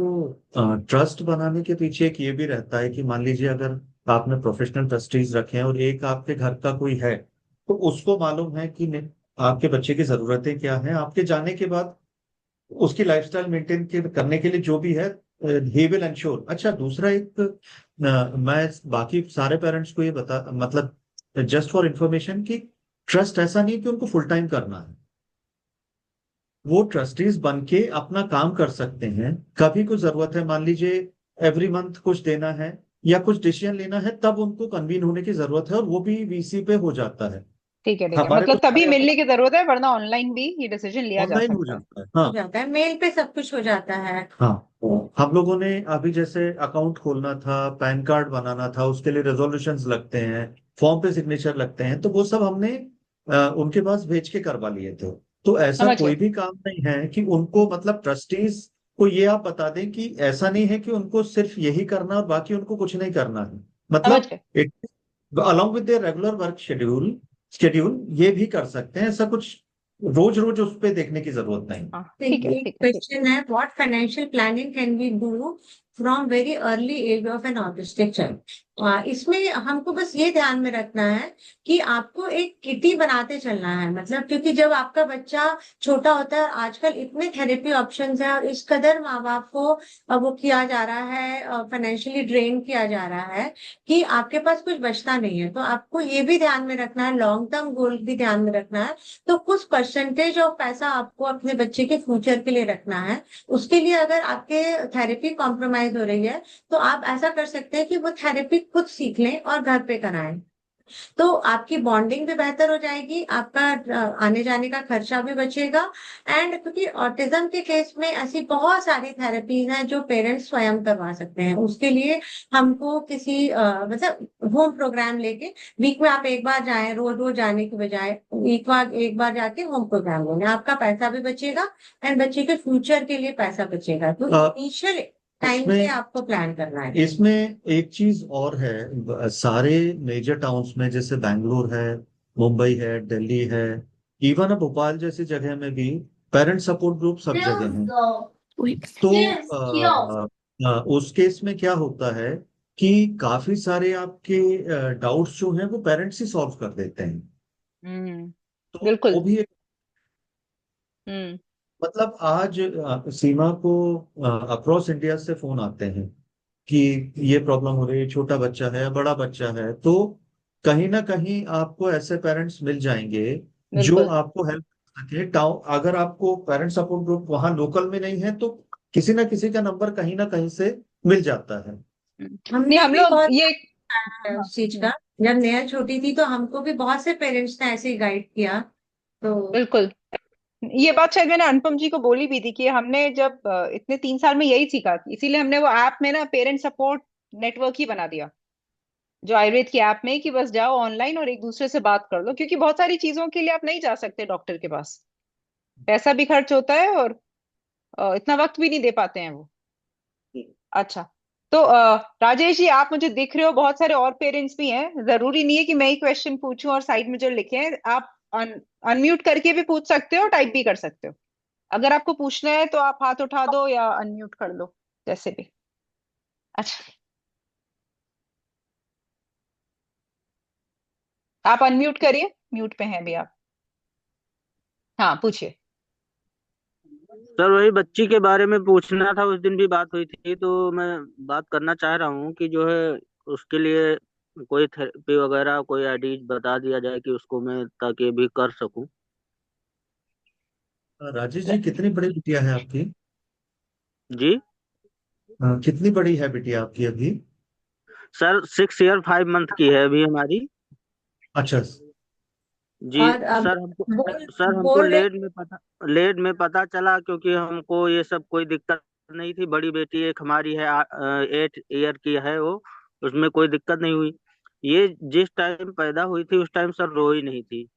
ट्रस्ट बनाने के पीछे एक ये भी रहता है कि मान लीजिए अगर आपने प्रोफेशनल ट्रस्टीज रखे हैं और एक आपके घर का कोई है, तो उसको मालूम है कि आपके बच्चे की जरूरतें क्या हैं, आपके जाने के बाद उसकी लाइफस्टाइल मेंटेन करने के लिए जो भी है, ही विल इंश्योर। अच्छा, दूसरा एक मैं बाकी सारे पेरेंट्स को ये बता, मतलब जस्ट फॉर इंफॉर्मेशन, कि ट्रस्ट ऐसा नहीं कि उनको फुल टाइम करना है। वो ट्रस्टीज बन के अपना काम कर सकते हैं। कभी कुछ जरूरत है, मान लीजिए एवरी मंथ कुछ देना है या कुछ डिसीजन लेना है, तब उनको कन्वीन होने की जरूरत है, और वो भी वीसी पे हो जाता है। ठीक है ठीक है, हमारे तो मतलब तभी सारे मिलने की जरूरत है, वरना ऑनलाइन भी ये डिसीजन लिया जा ऑनलाइन हो सकता है। जाता है। हो हाँ। जाता है, मेल पे सब कुछ हो जाता है। हाँ, तो हम लोगों ने अभी जैसे अकाउंट खोलना था, पैन कार्ड बनाना था, उसके लिए रेजोल्यूशंस लगते हैं, फॉर्म पे सिग्नेचर लगते हैं, तो वो सब हमने उनके पास भेज के करवा लिए थे। तो ऐसा समझ कोई गए भी काम नहीं है कि उनको, मतलब ट्रस्टीज को ये आप बता दें कि ऐसा नहीं है कि उनको सिर्फ यही करना और बाकी उनको कुछ नहीं करना है। समझ मतलब गए। It along with their regular work schedule schedule ये भी कर सकते हैं। ऐसा कुछ रोज रोज उस पे देखने की जरूरत नहीं। हाँ तो ठीक है एक ठीक है ठीक। क्वेश्चन है, what financial planning can we do from very early age of an autistic child. इसमें हमको बस ये ध्यान में रखना है कि आपको एक किटी बनाते चलना है, मतलब क्योंकि जब आपका बच्चा छोटा होता है, आजकल इतने थेरेपी ऑप्शंस हैं और इस कदर माँ बाप को वो किया जा रहा है, फाइनेंशियली ड्रेन किया जा रहा है कि आपके पास कुछ बचता नहीं है। तो आपको ये भी ध्यान में रखना है, लॉन्ग टर्म गोल भी ध्यान में रखना है। तो कुछ परसेंटेज ऑफ पैसा आपको अपने बच्चे के फ्यूचर के लिए रखना है। उसके लिए अगर आपके थेरेपी कॉम्प्रोमाइज हो रही है, तो आप ऐसा कर सकते हैं कि वो थेरेपी खुद सीख लें और घर पे कराएं। तो आपकी बॉन्डिंग भी बेहतर हो जाएगी, आपका आने जाने का खर्चा भी बचेगा। एंड क्योंकि ऑटिज्म के केस में ऐसी बहुत सारी थेरेपीज हैं जो पेरेंट्स स्वयं करवा सकते हैं। उसके लिए हमको किसी मतलब होम प्रोग्राम लेके वीक में आप एक बार जाएं, रोज रोज जाने के बजाय एक बार जाके होम प्रोग्राम लेंगे, आपका पैसा भी बचेगा एंड बच्चे के फ्यूचर के लिए पैसा बचेगा। तो इनिशियल टाइम से इसमें आपको प्लान करना है। इसमें एक चीज और है। सारे मेजर टाउन्स में जैसे बैंगलोर है, मुंबई है, दिल्ली है, इवन अब भोपाल जैसी जगह में भी पेरेंट सपोर्ट ग्रुप सब जगह हैं। तो उस केस में क्या होता है कि काफी सारे आपके डाउट्स जो हैं वो पेरेंट्स ही सॉल्व कर देते हैं। हम्म। तो बिल्कुल। वो भी एक, हम्म। मतलब आज सीमा को अक्रॉस इंडिया से फोन आते हैं कि ये प्रॉब्लम हो रही है, छोटा बच्चा है, बड़ा बच्चा है, तो कहीं ना कहीं आपको ऐसे पेरेंट्स मिल जाएंगे जो बिल्कुल। आपको हेल्प कर सके। टाउन अगर आपको पेरेंट सपोर्ट ग्रुप वहां लोकल में नहीं है तो किसी ना किसी का नंबर कहीं ना कहीं से मिल जाता है। नहीं, हमने हम भी लोग बहुत ये। है हाँ। उस चीज का। जब नेहा छोटी थी तो हमको भी बहुत से पेरेंट्स ने ऐसे ही गाइड किया। तो बिल्कुल। ये बात शायद मैंने अनुपम जी को बोली भी थी कि हमने जब इतने 3 साल में यही सीखा, इसीलिए हमने वो ऐप में ना पेरेंट सपोर्ट नेटवर्क ही बना दिया, जो आयुर्वेद की ऐप में, कि बस जाओ ऑनलाइन और एक दूसरे से बात कर लो, क्योंकि बहुत सारी चीजों के लिए आप नहीं जा सकते डॉक्टर के पास, पैसा भी खर्च होता है और इतना वक्त भी नहीं दे पाते हैं वो। अच्छा। तो राजेश जी, आप मुझे दिख रहे हो, बहुत सारे और पेरेंट्स भी हैं, जरूरी नहीं है कि मैं ही क्वेश्चन पूछूं और साइड में जो लिखे हैं आप अनम्यूट करके भी पूछ सकते हो, टाइप भी कर सकते हो। अगर आपको पूछना है तो आप हाथ उठा दो या अनम्यूट कर दो, जैसे भी। अच्छा, आप अनम्यूट करिए, म्यूट पे हैं अभी आप। हाँ, पूछिए। सर वही बच्ची के बारे में पूछना था, उस दिन भी बात हुई थी तो मैं बात करना चाह रहा हूँ कि जो है उसके लिए कोई थेरेपी वगैरह कोई आइडिया बता दिया जाए कि उसको मैं ताकि भी कर सकूं। राजेश जी, कितनी बड़ी बिटिया है आपकी? जी कितनी बड़ी है बिटिया आपकी अभी? सर 6 ईयर 5 मंथ की है अभी हमारी। अच्छा। जी और अब सर हमको बोल सर हमको बोल रहे। लेट में पता चला, क्योंकि हमको ये सब कोई दिक्कत नहीं थी। बड़ी बेटी एक हमारी है 8 ईयर की है वो, उसमें कोई दिक्कत नहीं हुई। ये जिस टाइम पैदा हुई थी उस टाइम सर रोई नहीं थी।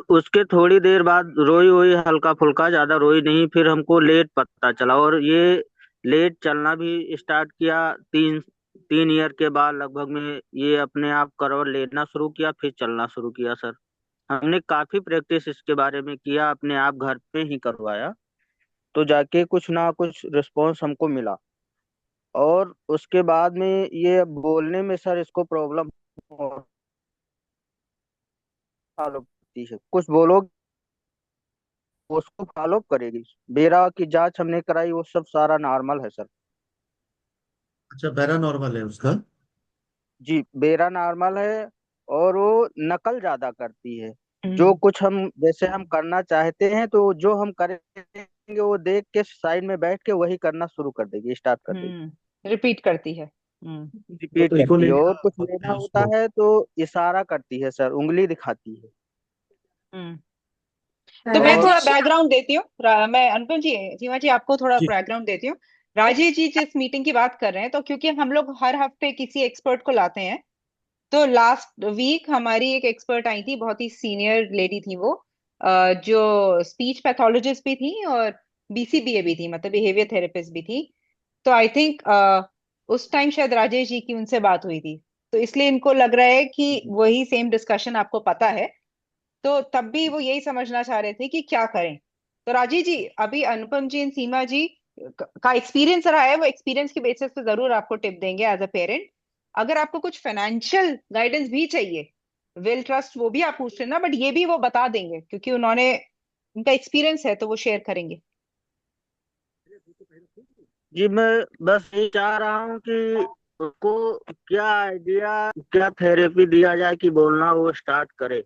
उसके थोड़ी देर बाद रोई हुई हल्का फुल्का, ज्यादा रोई नहीं। फिर हमको लेट पता चला और ये लेट चलना भी स्टार्ट किया 3 3 ईयर के बाद लगभग में। ये अपने आप करवट लेना शुरू किया, फिर चलना शुरू किया सर। हमने काफी प्रैक्टिस इसके बारे में किया, अपने आप घर पे ही करवाया, तो जाके कुछ ना कुछ रिस्पॉन्स हमको मिला। और उसके बाद में ये अब बोलने में सर इसको प्रॉब्लम फॉलो करती है, कुछ बोलो वो उसको फॉलो करेगी। बेरा की जांच हमने कराई, वो सब सारा नॉर्मल है सर। अच्छा, पैरानॉर्मल है उसका? जी बेरा नॉर्मल है। और वो नकल ज्यादा करती है। जो हम्म। कुछ हम जैसे हम करना चाहते हैं तो जो हम करेंगे वो देख के साइड में बैठ के वही करना शुरू कर देगी, स्टार्ट कर देगी। रिपीट करती है। वो रिपीट तो करती है, और इकोलिनिया कुछ बोलते लेना हैं होता उसको। है तो इशारा करती है सर, उंगली दिखाती है। हम्म। तो मैं और थोड़ा राजेश। बैकग्राउंड देती हूँ, मैं अनुपम जी, जीवा जी, आपको थोड़ा जी। बैकग्राउंड देती हूँ। राजेश जी जिस मीटिंग की बात कर रहे हैं, तो क्योंकि हम लोग हर हफ्ते किसी एक्सपर्ट को लाते हैं, तो लास्ट वीक हमारी एक एक्सपर्ट आई थी, बहुत ही सीनियर लेडी थी वो, जो स्पीच पैथोलॉजिस्ट भी थी और बीसीबीए भी थी, मतलब बिहेवियर थेरेपिस्ट भी थी। तो आई थिंक उस टाइम शायद राजेश जी की उनसे बात हुई थी, तो इसलिए इनको लग रहा है कि वही सेम डिस्कशन आपको पता है। तो तब भी वो यही समझना चाह रहे थे कि क्या करें। तो राजीव जी, अभी अनुपम जी एंड सीमा जी का एक्सपीरियंस रहा है, वो एक्सपीरियंस के बेसिस पे जरूर आपको टिप देंगे एज अ पेरेंट। अगर आपको कुछ फाइनेंशियल गाइडेंस भी चाहिए, वेल ट्रस्ट वो भी आप पूछ लेना, बट ये भी वो बता देंगे क्योंकि उन्होंने, उनका एक्सपीरियंस है तो वो शेयर करेंगे। जी, मैं बस ये चाह रहा हूँ कि उसको क्या आइडिया, क्या थेरेपी दिया जाए कि बोलना वो स्टार्ट करे।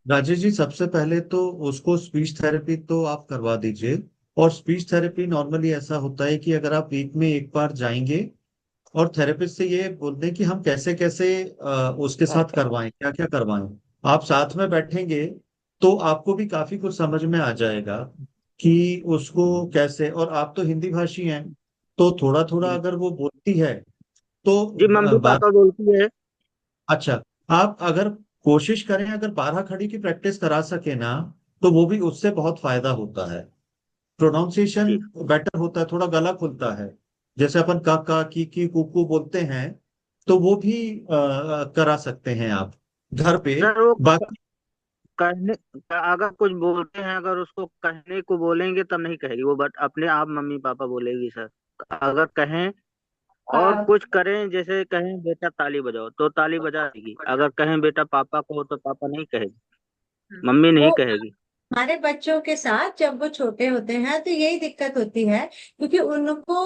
राजेश जी, सबसे पहले तो उसको स्पीच थेरेपी तो आप करवा दीजिए। और स्पीच थेरेपी नॉर्मली ऐसा होता है कि अगर आप वीक में एक बार जाएंगे और थेरेपिस्ट से ये बोल दें कि हम कैसे कैसे उसके बात साथ करवा। करवाएं, क्या क्या करवाएं, आप साथ में बैठेंगे तो आपको भी काफी कुछ समझ में आ जाएगा कि उसको कैसे। और आप तो हिंदी भाषी हैं, तो थोड़ा थोड़ा जी अगर वो बोलती है तो जी, मम्मी बात। पापा बोलती है। अच्छा, आप अगर कोशिश करें, अगर बारह खड़ी की प्रैक्टिस करा सके ना, तो वो भी उससे बहुत फायदा होता है। प्रोनाउंसिएशन जी बेटर होता है, थोड़ा गला खुलता है। जैसे अपन का की कुकू बोलते हैं, तो वो भी करा सकते हैं आप घर पे। सर, वो बाकी कहने, अगर कुछ बोलते हैं, अगर उसको कहने को बोलेंगे तब नहीं कहेगी वो, बट अपने आप मम्मी पापा बोलेगी सर। अगर कहें और हाँ। कुछ करें, जैसे कहें बेटा ताली बजाओ तो ताली बजा देगी, अगर कहें बेटा पापा को तो पापा नहीं कहेगी, मम्मी नहीं वो कहेगी। हमारे बच्चों के साथ जब वो छोटे होते हैं तो यही दिक्कत होती है, क्योंकि उनको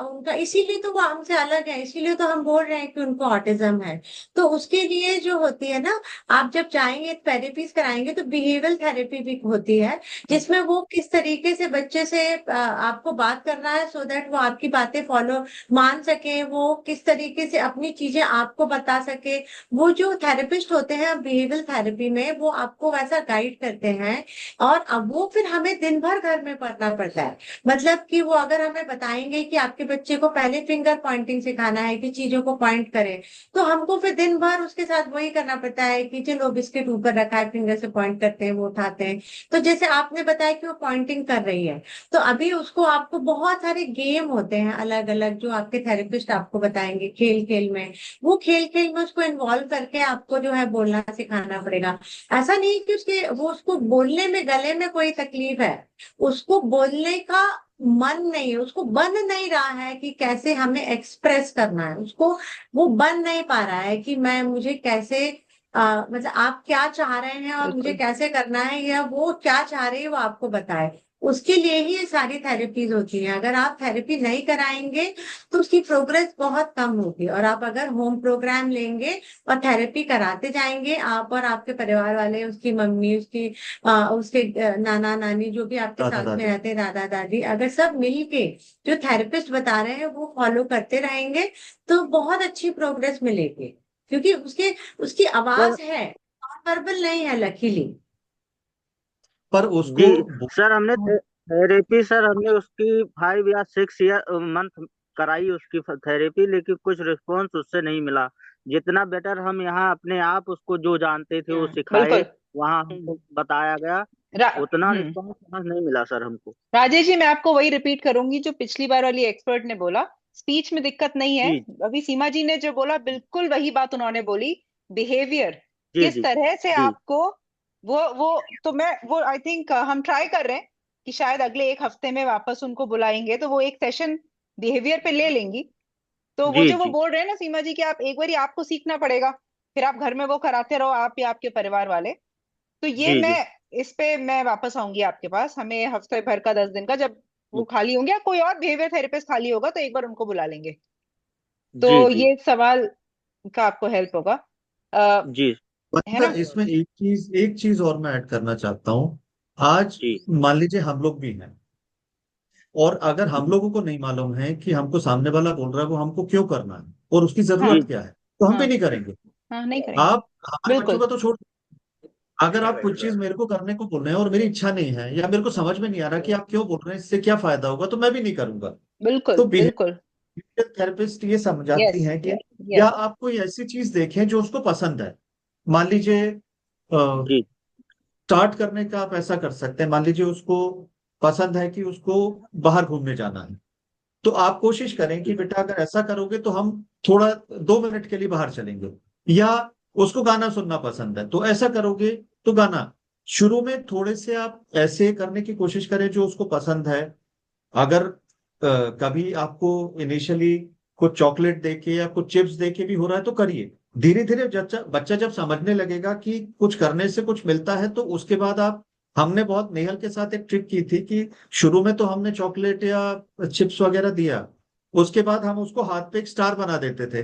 उनका इसीलिए तो वो हमसे अलग है, इसीलिए तो हम बोल रहे हैं कि उनको ऑटिज्म है। तो उसके लिए जो होती है ना, आप जब जाएंगे थेरेपीज कराएंगे तो बिहेवियरल थेरेपी भी होती है, जिसमें वो किस तरीके से बच्चे से आपको बात करना है सो दैट वो आपकी बातें फॉलो मान सके, वो किस तरीके से अपनी चीजें आपको बता सके। वो जो थेरेपिस्ट होते हैं बिहेवियरल थेरेपी में, वो आपको वैसा गाइड करते हैं। और अब वो फिर हमें दिन भर घर में पढ़ना पड़ता है। मतलब कि वो अगर हमें बताएंगे कि आपके बच्चे को पहले फिंगर पॉइंटिंग सिखाना है कि चीजों को पॉइंट करें, तो हमको फिर दिन भर उसके साथ वही करना पड़ता है कि चलो बिस्किट ऊपर रखा है, फिंगर से पॉइंट करते हैं, वो उठाते हैं। तो जैसे आपने बताया कि वो पॉइंटिंग कर रही है, तो अभी उसको आपको बहुत सारे गेम होते हैं अलग अलग जो आपके थेरेपिस्ट आपको बताएंगे खेल खेल में। वो खेल खेल में उसको इन्वॉल्व करके आपको जो है बोलना सिखाना पड़ेगा। ऐसा नहीं कि उसको बोलने में गले में कोई तकलीफ है, उसको बोलने का मन नहीं है, उसको बन नहीं रहा है कि कैसे हमें एक्सप्रेस करना है उसको। वो बन नहीं पा रहा है कि मैं मुझे कैसे मतलब आप क्या चाह रहे हैं और मुझे बिल्कुल कैसे करना है, या वो क्या चाह रही है वो आपको बताए। उसके लिए ही ये सारी थेरेपीज होती हैं। अगर आप थेरेपी नहीं कराएंगे तो उसकी प्रोग्रेस बहुत कम होगी। और आप अगर होम प्रोग्राम लेंगे और थेरेपी कराते जाएंगे, आप और आपके परिवार वाले, उसकी मम्मी, उसके नाना नानी, जो भी आपके दादा साथ में दादी। रहते हैं, दादा दादी, अगर सब मिलके जो थेरेपिस्ट बता रहे हैं वो फॉलो करते रहेंगे तो बहुत अच्छी प्रोग्रेस मिलेगी। क्योंकि उसकी सर आवाज है, वर्बल नहीं है लकीली। पर जी, उसको सर हमने थेरेपी, सर हमने उसकी 5 या 6 मंथ कराई उसकी थेरेपी, लेकिन कुछ रिस्पॉन्स उससे नहीं मिला। जितना बेटर हम यहाँ अपने आप उसको जो जानते थे वो सिखाए, बिल्कुल। वहाँ हमको बताया गया, रा, उतना हम्म रिस्पॉन्स वहाँ नहीं मिला सर हमको। राजेश जी, मैं आपको वही रिपीट करूंगी जो पिछली बार वाली एक्सपर्ट ने बोला। स्पीच में दिक्कत नहीं है। जी अभी सीमा जी ने जो बोला बिल्कुल वही बात उन्होंने बोली। बिहेवियर जी किस जी तरह से जी आपको, वो तो मैं वो आई थिंक हम ट्राई कर रहे हैं कि शायद अगले एक हफ्ते में वापस उनको बुलाएंगे तो वो एक सेशन बिहेवियर पे ले लेंगी। तो वो जी जो वो जी बोल रहे हैं ना सीमा जी, कि आप एक बार आपको सीखना पड़ेगा, फिर आप घर में वो कराते रहो, आप या आपके परिवार वाले। तो ये जी मैं, जी इस पे मैं वापस आऊंगी आपके पास, हमें हफ्ते भर का 10 दिन का, जब वो खाली होंगे या कोई और बिहेवियर थेरेपिस्ट खाली होगा तो एक बार उनको बुला लेंगे। तो जी जी ये सवाल का आपको हेल्प होगा। आ, जी है अच्छा, ना। इसमें एक चीज और मैं ऐड करना चाहता हूँ। आज जी मान लीजिए हम लोग भी हैं, और अगर हम लोगों को नहीं मालूम है कि हमको सामने वाला बोल रहा है वो हमको क्यों करना है और उसकी हाँ जरूरत जी क्या है, तो हम भी हाँ नहीं करेंगे। हाँ, नहीं करेंगे। आप हमारे बच्चों बिल्कुल का तो छोड़, अगर आप कुछ चीज मेरे को करने को बोल रहे हैं और मेरी इच्छा नहीं है या मेरे को समझ में नहीं आ रहा कि आप क्यों बोल रहे हैं, इससे क्या फायदा होगा, तो मैं भी नहीं करूंगा। बिल्कुल तो बिल्कुल। बिहेवियर थेरेपिस्ट ये यस समझाती हैं कि या यस। आप कोई ऐसी चीज देखें जो उसको पसंद है। मान लीजिए जी स्टार्ट करने का आप ऐसा कर सकते हैं, मान लीजिए उसको पसंद है कि उसको बाहर घूमने जाना है, तो आप कोशिश करें कि बेटा अगर ऐसा करोगे तो हम थोड़ा 2 मिनट के लिए बाहर चलेंगे। या उसको गाना सुनना पसंद है, तो ऐसा करोगे तो गाना। शुरू में थोड़े से आप ऐसे करने की कोशिश करें जो उसको पसंद है। अगर कभी आपको इनिशियली कुछ चॉकलेट देके या कुछ चिप्स देके भी हो रहा है तो करिए। धीरे धीरे बच्चा बच्चा जब समझने लगेगा कि कुछ करने से कुछ मिलता है तो उसके बाद आप, हमने बहुत नेहल के साथ एक ट्रिक की थी कि शुरू में तो हमने चॉकलेट या चिप्स वगैरह दिया, उसके बाद हम उसको हाथ पे एक स्टार बना देते थे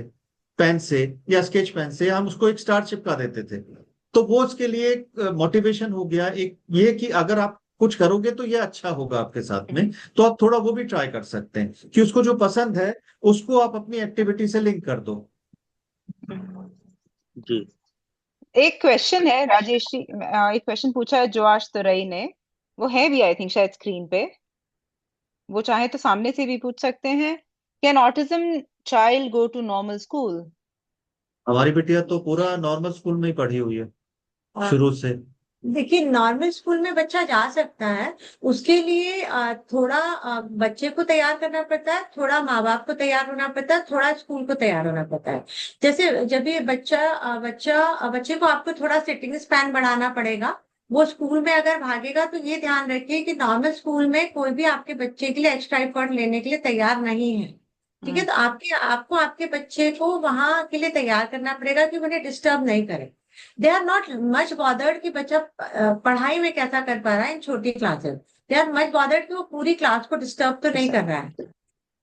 पेन से या स्केच पेन से, हम उसको एक स्टार चिपका देते थे। तो वो उसके लिए एक मोटिवेशन हो गया, एक ये कि अगर आप कुछ करोगे तो ये अच्छा होगा आपके साथ में। तो आप थोड़ा वो भी ट्राई कर सकते हैं कि उसको जो पसंद है उसको आप अपनी एक्टिविटी से लिंक कर दो। जी। एक क्वेश्चन है राजेश जी, एक क्वेश्चन पूछा है जोआश तुरई ने। वो है भी आई थिंक शायद स्क्रीन पे, वो चाहे तो सामने से भी पूछ सकते हैं। Can autism child go to normal school? हमारी बिटिया तो पूरा नॉर्मल स्कूल में ही पढ़ी हुई है शुरू से। देखिए, नॉर्मल स्कूल में बच्चा जा सकता है। उसके लिए थोड़ा बच्चे को तैयार करना पड़ता है, थोड़ा माँ बाप को तैयार होना पड़ता है, थोड़ा स्कूल को तैयार होना पड़ता है। जैसे जब ये बच्चे को आपको थोड़ा सिटिंग स्पैन बढ़ाना पड़ेगा। वो स्कूल में अगर भागेगा तो ये ध्यान रखिए कि नॉर्मल स्कूल में कोई भी आपके बच्चे के लिए एक्स्ट्रा एफर्ट लेने के लिए तैयार नहीं है। ठीक है, हम्म। तो आपको आपके बच्चे को वहां के लिए तैयार करना पड़ेगा कि उन्हें डिस्टर्ब नहीं करे। They are not much bothered कि बच्चा पढ़ाई में कैसा कर पा रहा है इन छोटी classes. They are much bothered कि वो पूरी क्लास को डिस्टर्ब तो नहीं कर रहा है।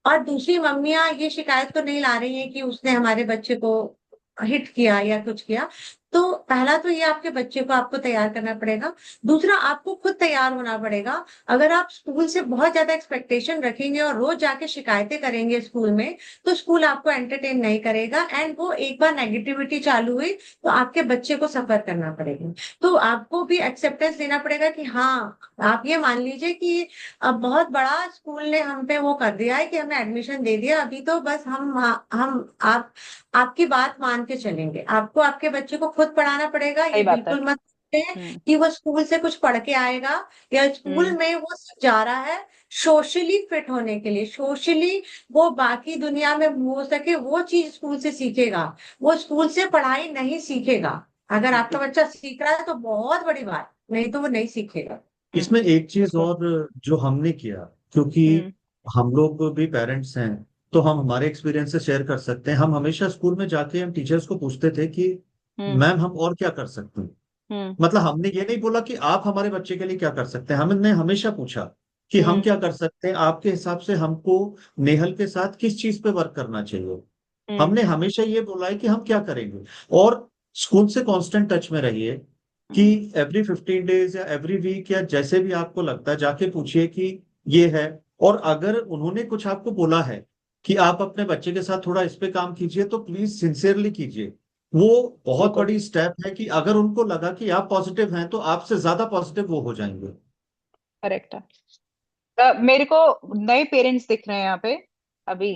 और दूसरी मम्मियां ये शिकायत तो नहीं ला रही है कि उसने हमारे बच्चे को हिट किया या कुछ किया। तो पहला तो ये आपके बच्चे को आपको तैयार करना पड़ेगा। दूसरा, आपको खुद तैयार होना पड़ेगा। अगर आप स्कूल से बहुत ज्यादा एक्सपेक्टेशन रखेंगे और रोज जाके शिकायतें करेंगे स्कूल में, तो स्कूल आपको एंटरटेन नहीं करेगा। एंड वो एक बार नेगेटिविटी चालू हुई तो आपके बच्चे को सफर करना पड़ेगा। तो आपको भी एक्सेप्टेंस देना पड़ेगा कि हाँ, आप ये मान लीजिए कि अब बहुत बड़ा स्कूल ने हम पे वो कर दिया है कि हमें एडमिशन दे दिया, अभी तो बस हम आपकी बात मान के चलेंगे। आपको आपके बच्चे को खुद पढ़ाना पड़ेगा। सही ये बात है। बिल्कुल मत सोचें हम्म। कि वो स्कूल से कुछ पढ़ के आएगा, या स्कूल हम्म। में वो सिर्फ जा रहा है सोशली फिट होने के लिए। सोशली वो बाकी दुनिया में हो सके वो चीज स्कूल से सीखेगा। वो स्कूल से पढ़ाई नहीं सीखेगा। अगर आपका बच्चा सीख रहा है तो बहुत बड़ी बात, नहीं तो वो नहीं सीखेगा। इसमें एक चीज बिल्कुल। और जो हमने किया, क्योंकि हम्म। हम लोग भी पेरेंट्स हैं तो हम हमारे एक्सपीरियंस से शेयर कर सकते हैं। हम हमेशा स्कूल में जाके हम टीचर्स को पूछते थे कि हम्म। मैम हम और क्या कर सकते हैं। हम्म। मतलब हमने ये नहीं बोला कि आप हमारे बच्चे के लिए क्या कर सकते हैं, हमने हमेशा पूछा कि हम हम्म। क्या कर सकते हैं आपके हिसाब से, हमको नेहल के साथ किस चीज पे वर्क करना चाहिए। हम्म। हमने हमेशा ये बोला है कि हम क्या करेंगे। और स्कूल से कांस्टेंट टच में रहिए कि हम्म। एवरी 15 डेज या एवरी वीक या जैसे भी आपको लगता है जाके पूछिए कि ये है। और अगर उन्होंने कुछ आपको बोला है कि आप अपने बच्चे के साथ थोड़ा इस पे काम कीजिए तो प्लीज सिंसियरली कीजिए। वो बहुत बिल्कुल बड़ी स्टेप है कि अगर उनको लगा कि आप पॉजिटिव हैं तो आपसे ज्यादा पॉजिटिव वो हो जाएंगे। करेक्ट है। मेरे को नए पेरेंट्स दिख रहे हैं यहाँ पे अभी।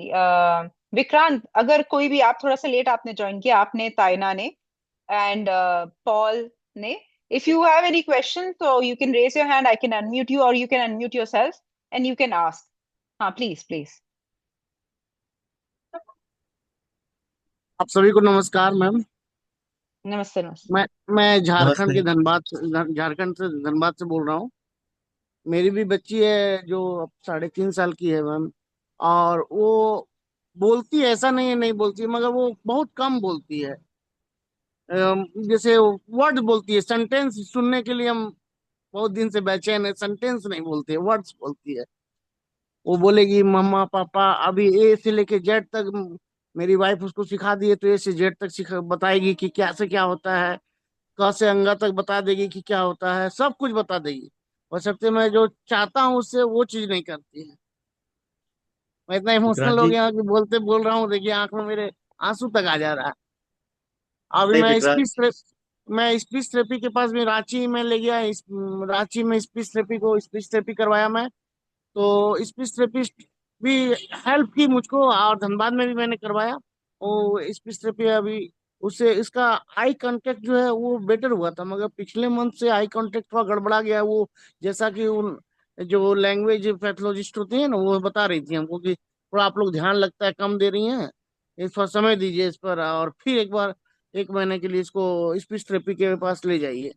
विक्रांत, अगर कोई भी, आप थोड़ा सा लेट आपने ज्वाइन किया, आपने, ताइना ने एंड पॉल ने, if you have any question तो you can raise your hand, I can unmute you, और you can unmute yourself and you can ask. हाँ, प्लीज प्लीज। आप सभी को नमस्कार मैम। नमस्ते नमस्ते। मैं झारखंड नमस्ते। के झारखंड से धनबाद से बोल रहा हूँ। मेरी भी बच्ची है जो अब 3.5 साल की है मैम। और वो बोलती है, ऐसा नहीं है नहीं बोलती है, मगर वो बहुत कम बोलती है। जैसे वर्ड बोलती है, सेंटेंस सुनने के लिए हम बहुत दिन से बेचैन है। सेंटेंस नहीं बोलती है, वर्ड्स बोलती है। वो बोलेगी मम्मा पापा, अभी ए से लेके जेड तक मेरी वाइफ उसको सिखा दी है, तो ए से जेड तक सिखा बताएगी कि क्या से क्या होता है। क से अंगा तक बता देगी कि क्या होता है, सब कुछ बता देगी। और सबसे मैं जो चाहता हूँ उससे वो चीज नहीं करती है। मैं इतना विक्रांत इमोशनल हो जी। गया हूं कि बोलते बोल रहा हूँ, देखिए आंख में मेरे आंसू तक आ जा रहा है। अभी नहीं विक्रांत। मैं स्पीच थेरेपी के पास में रांची में ले गया। रांची में स्पीच थेरेपी करवाया मैं। तो स्पीच थेरेपिस्ट भी हेल्प की मुझको, और धनबाद में भी मैंने करवाया। वो स्पीच थेरेपी अभी उससे इसका आई कांटेक्ट जो है वो बेटर हुआ था, मगर पिछले मंथ से आई कांटेक्ट थोड़ा गड़बड़ा गया है। वो जैसा कि उन जो लैंग्वेज पैथोलॉजिस्ट होती है ना, वो बता रही थी हमको कि थोड़ा आप लोग ध्यान लगता है कम दे रही हैं, इस पर समय दीजिए इस पर, और फिर एक बार 1 महीने के लिए इसको स्पीच थेरेपी के पास ले जाइए।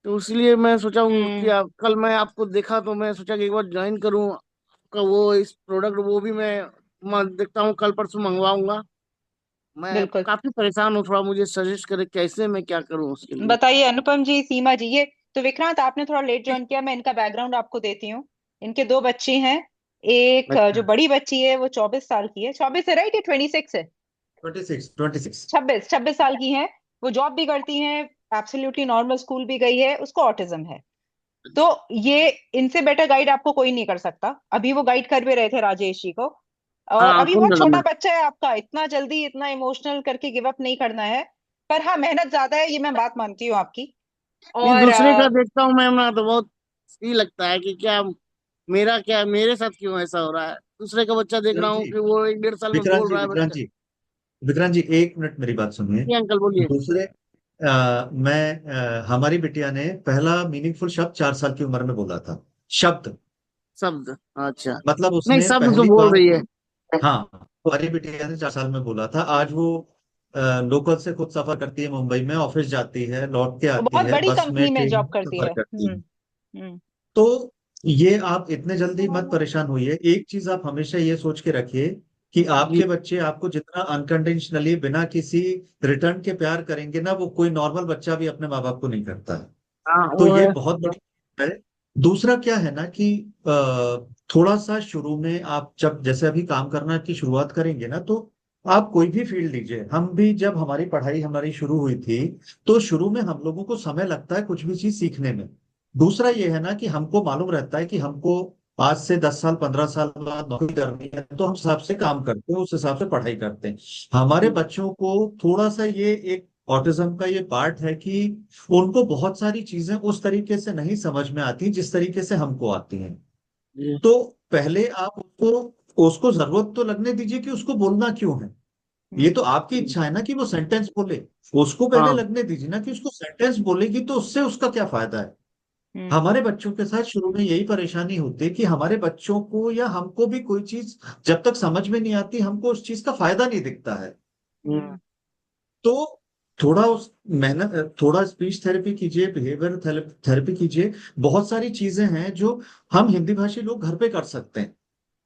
तो इसलिए मैं सोचा हूँ कि हम्म। कल मैं आपको देखा तो मैं सोचा कि एक बार ज्वाइन करूँ का वो इस प्रोडक्ट, वो भी मैं देखता हूँ, कल परसों मंगवाऊंगा। मैं बिल्कुल। काफी परेशान हूँ, थोड़ा मुझे सजेस्ट करे कैसे मैं क्या करूँ उसके लिए। बताइए अनुपम जी, सीमा जी, ये तो विक्रांत आपने थोड़ा लेट ज्वाइन किया, मैं इनका बैकग्राउंड आपको देती हूँ। इनके दो बच्चे हैं। एक जो अच्छा। बड़ी बच्ची है वो 24 साल की है, 24 है राइट, ये 26 है। 26 26। 26 26 साल की है। वो जॉब भी करती हैं। एब्सोल्युटली नॉर्मल स्कूल भी गई है, उसको ऑटिज्म है। तो अच्छा। ये इनसे बेटर गाइड आपको कोई नहीं कर सकता। अभी वो गाइड कर भी रहे थे राजेश जी को। और हाँ, अभी सुन बहुत रहा छोटा मैं। बच्चा है आपका, इतना जल्दी इतना इमोशनल करके गिव अप नहीं करना है। पर हाँ, मेहनत ज्यादा है, ये मैं बात मानती हूँ आपकी। नहीं, और दूसरे का देखता हूँ मैं ना तो बहुत ही लगता है कि क्या मेरा, क्या मेरे साथ क्यों ऐसा हो रहा है। दूसरे का बच्चा देख रहा विक्रांत हूँ जी, कि वो 1 1.5 साल में विक्रांत बोल जी, रहा है विक्रांत बच्चा। जी, विक्रांत जी, 1 मिनट मेरी बात सुनिए। जी अंकल बोलिए। दूसरे हमारी बिटिया ने पहला मीनिंगफुल शब्द 4 साल की उम्र में बोला था। शब्द। शब्द। अच्छा। मतलब नहीं, उसने शब्द तो पहली बोल बार, रही है। हाँ, हमारी बिटिया ने 4 साल में बोला था। आज वो लोकल से खुद सफर करती है, मुंबई में ऑफिस जाती है, लौट के वो आती बहुत है, बड़ी बस में कंपनी में ट्रेन जॉब में करती सफर है। करती है। हम्म। तो ये आप इतने जल्दी मत परेशान होइए। एक चीज आप हमेशा ये सोच के रखिए कि जी। आपके बच्चे आपको जितना अनकंडीशनली बिना किसी रिटर्न के प्यार करेंगे ना, वो कोई नॉर्मल बच्चा भी अपने माँ बाप को नहीं करता है। हाँ, तो वो ये है। बहुत बड़ी बात है। दूसरा क्या है ना कि थोड़ा सा शुरू में आप जब जैसे अभी काम करना की शुरुआत करेंगे ना, तो आप कोई भी फील्ड लीजिए। हम भी जब हमारी पढ़ाई हमारी शुरू हुई थी, तो शुरू में हम लोगों को समय लगता है कुछ भी चीज सीखने में। दूसरा ये है ना कि हमको मालूम रहता है कि हमको आज से 10 साल 15 साल बाद नौकरी करनी है, तो हम उस हिसाब से काम करते हैं, उस हिसाब से पढ़ाई करते हैं। हमारे बच्चों को थोड़ा सा ये एक ऑटिज्म का ये पार्ट है कि उनको बहुत सारी चीजें उस तरीके से नहीं समझ में आती जिस तरीके से हमको आती हैं। जी। तो पहले आप उसको उसको जरूरत तो लगने दीजिए कि उसको बोलना क्यों है। ये हम्म। तो आपकी इच्छा है ना कि वो सेंटेंस बोले। उसको पहले हाँ। लगने दीजिए ना कि उसको सेंटेंस बोलेगी तो उससे उसका क्या फायदा है। हम्म। हमारे बच्चों के साथ शुरू में यही परेशानी होती है कि हमारे बच्चों को या हमको भी कोई चीज जब तक समझ में नहीं आती, हमको उस चीज का फायदा नहीं दिखता है। हम्म। तो थोड़ा उस मेहनत, थोड़ा स्पीच थेरेपी कीजिए, बिहेवियर थेरेपी कीजिए। बहुत सारी चीजें हैं जो हम हिंदी भाषी लोग घर पे कर सकते हैं।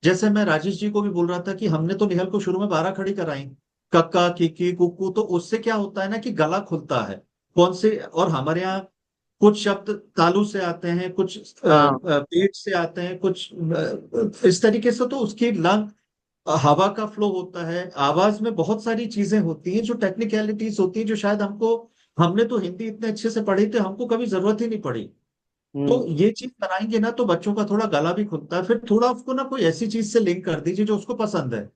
जैसे मैं राजेश जी को भी बोल रहा था कि हमने तो निहल को शुरू में 12 खड़ी कराई, कक्का किकी कुक्कू, तो उससे क्या होता है ना कि गला खुलता है। कौन से, और हमारे यहाँ कुछ शब्द तालु से आते हैं, कुछ हाँ। पेट से आते हैं, कुछ इस तरीके से। तो उसकी लंग, हवा का फ्लो होता है, आवाज में बहुत सारी चीजें होती हैं जो टेक्निकलिटीज होती हैं, जो शायद हमको, हमने तो हिंदी इतने अच्छे से पढ़ी थी, हमको कभी जरूरत ही नहीं पड़ी। तो हम्म। ये चीज कराएंगे ना तो बच्चों का थोड़ा गला भी खुलता है। फिर थोड़ा उसको ना कोई ऐसी चीज से लिंक कर दीजिए जो उसको पसंद है।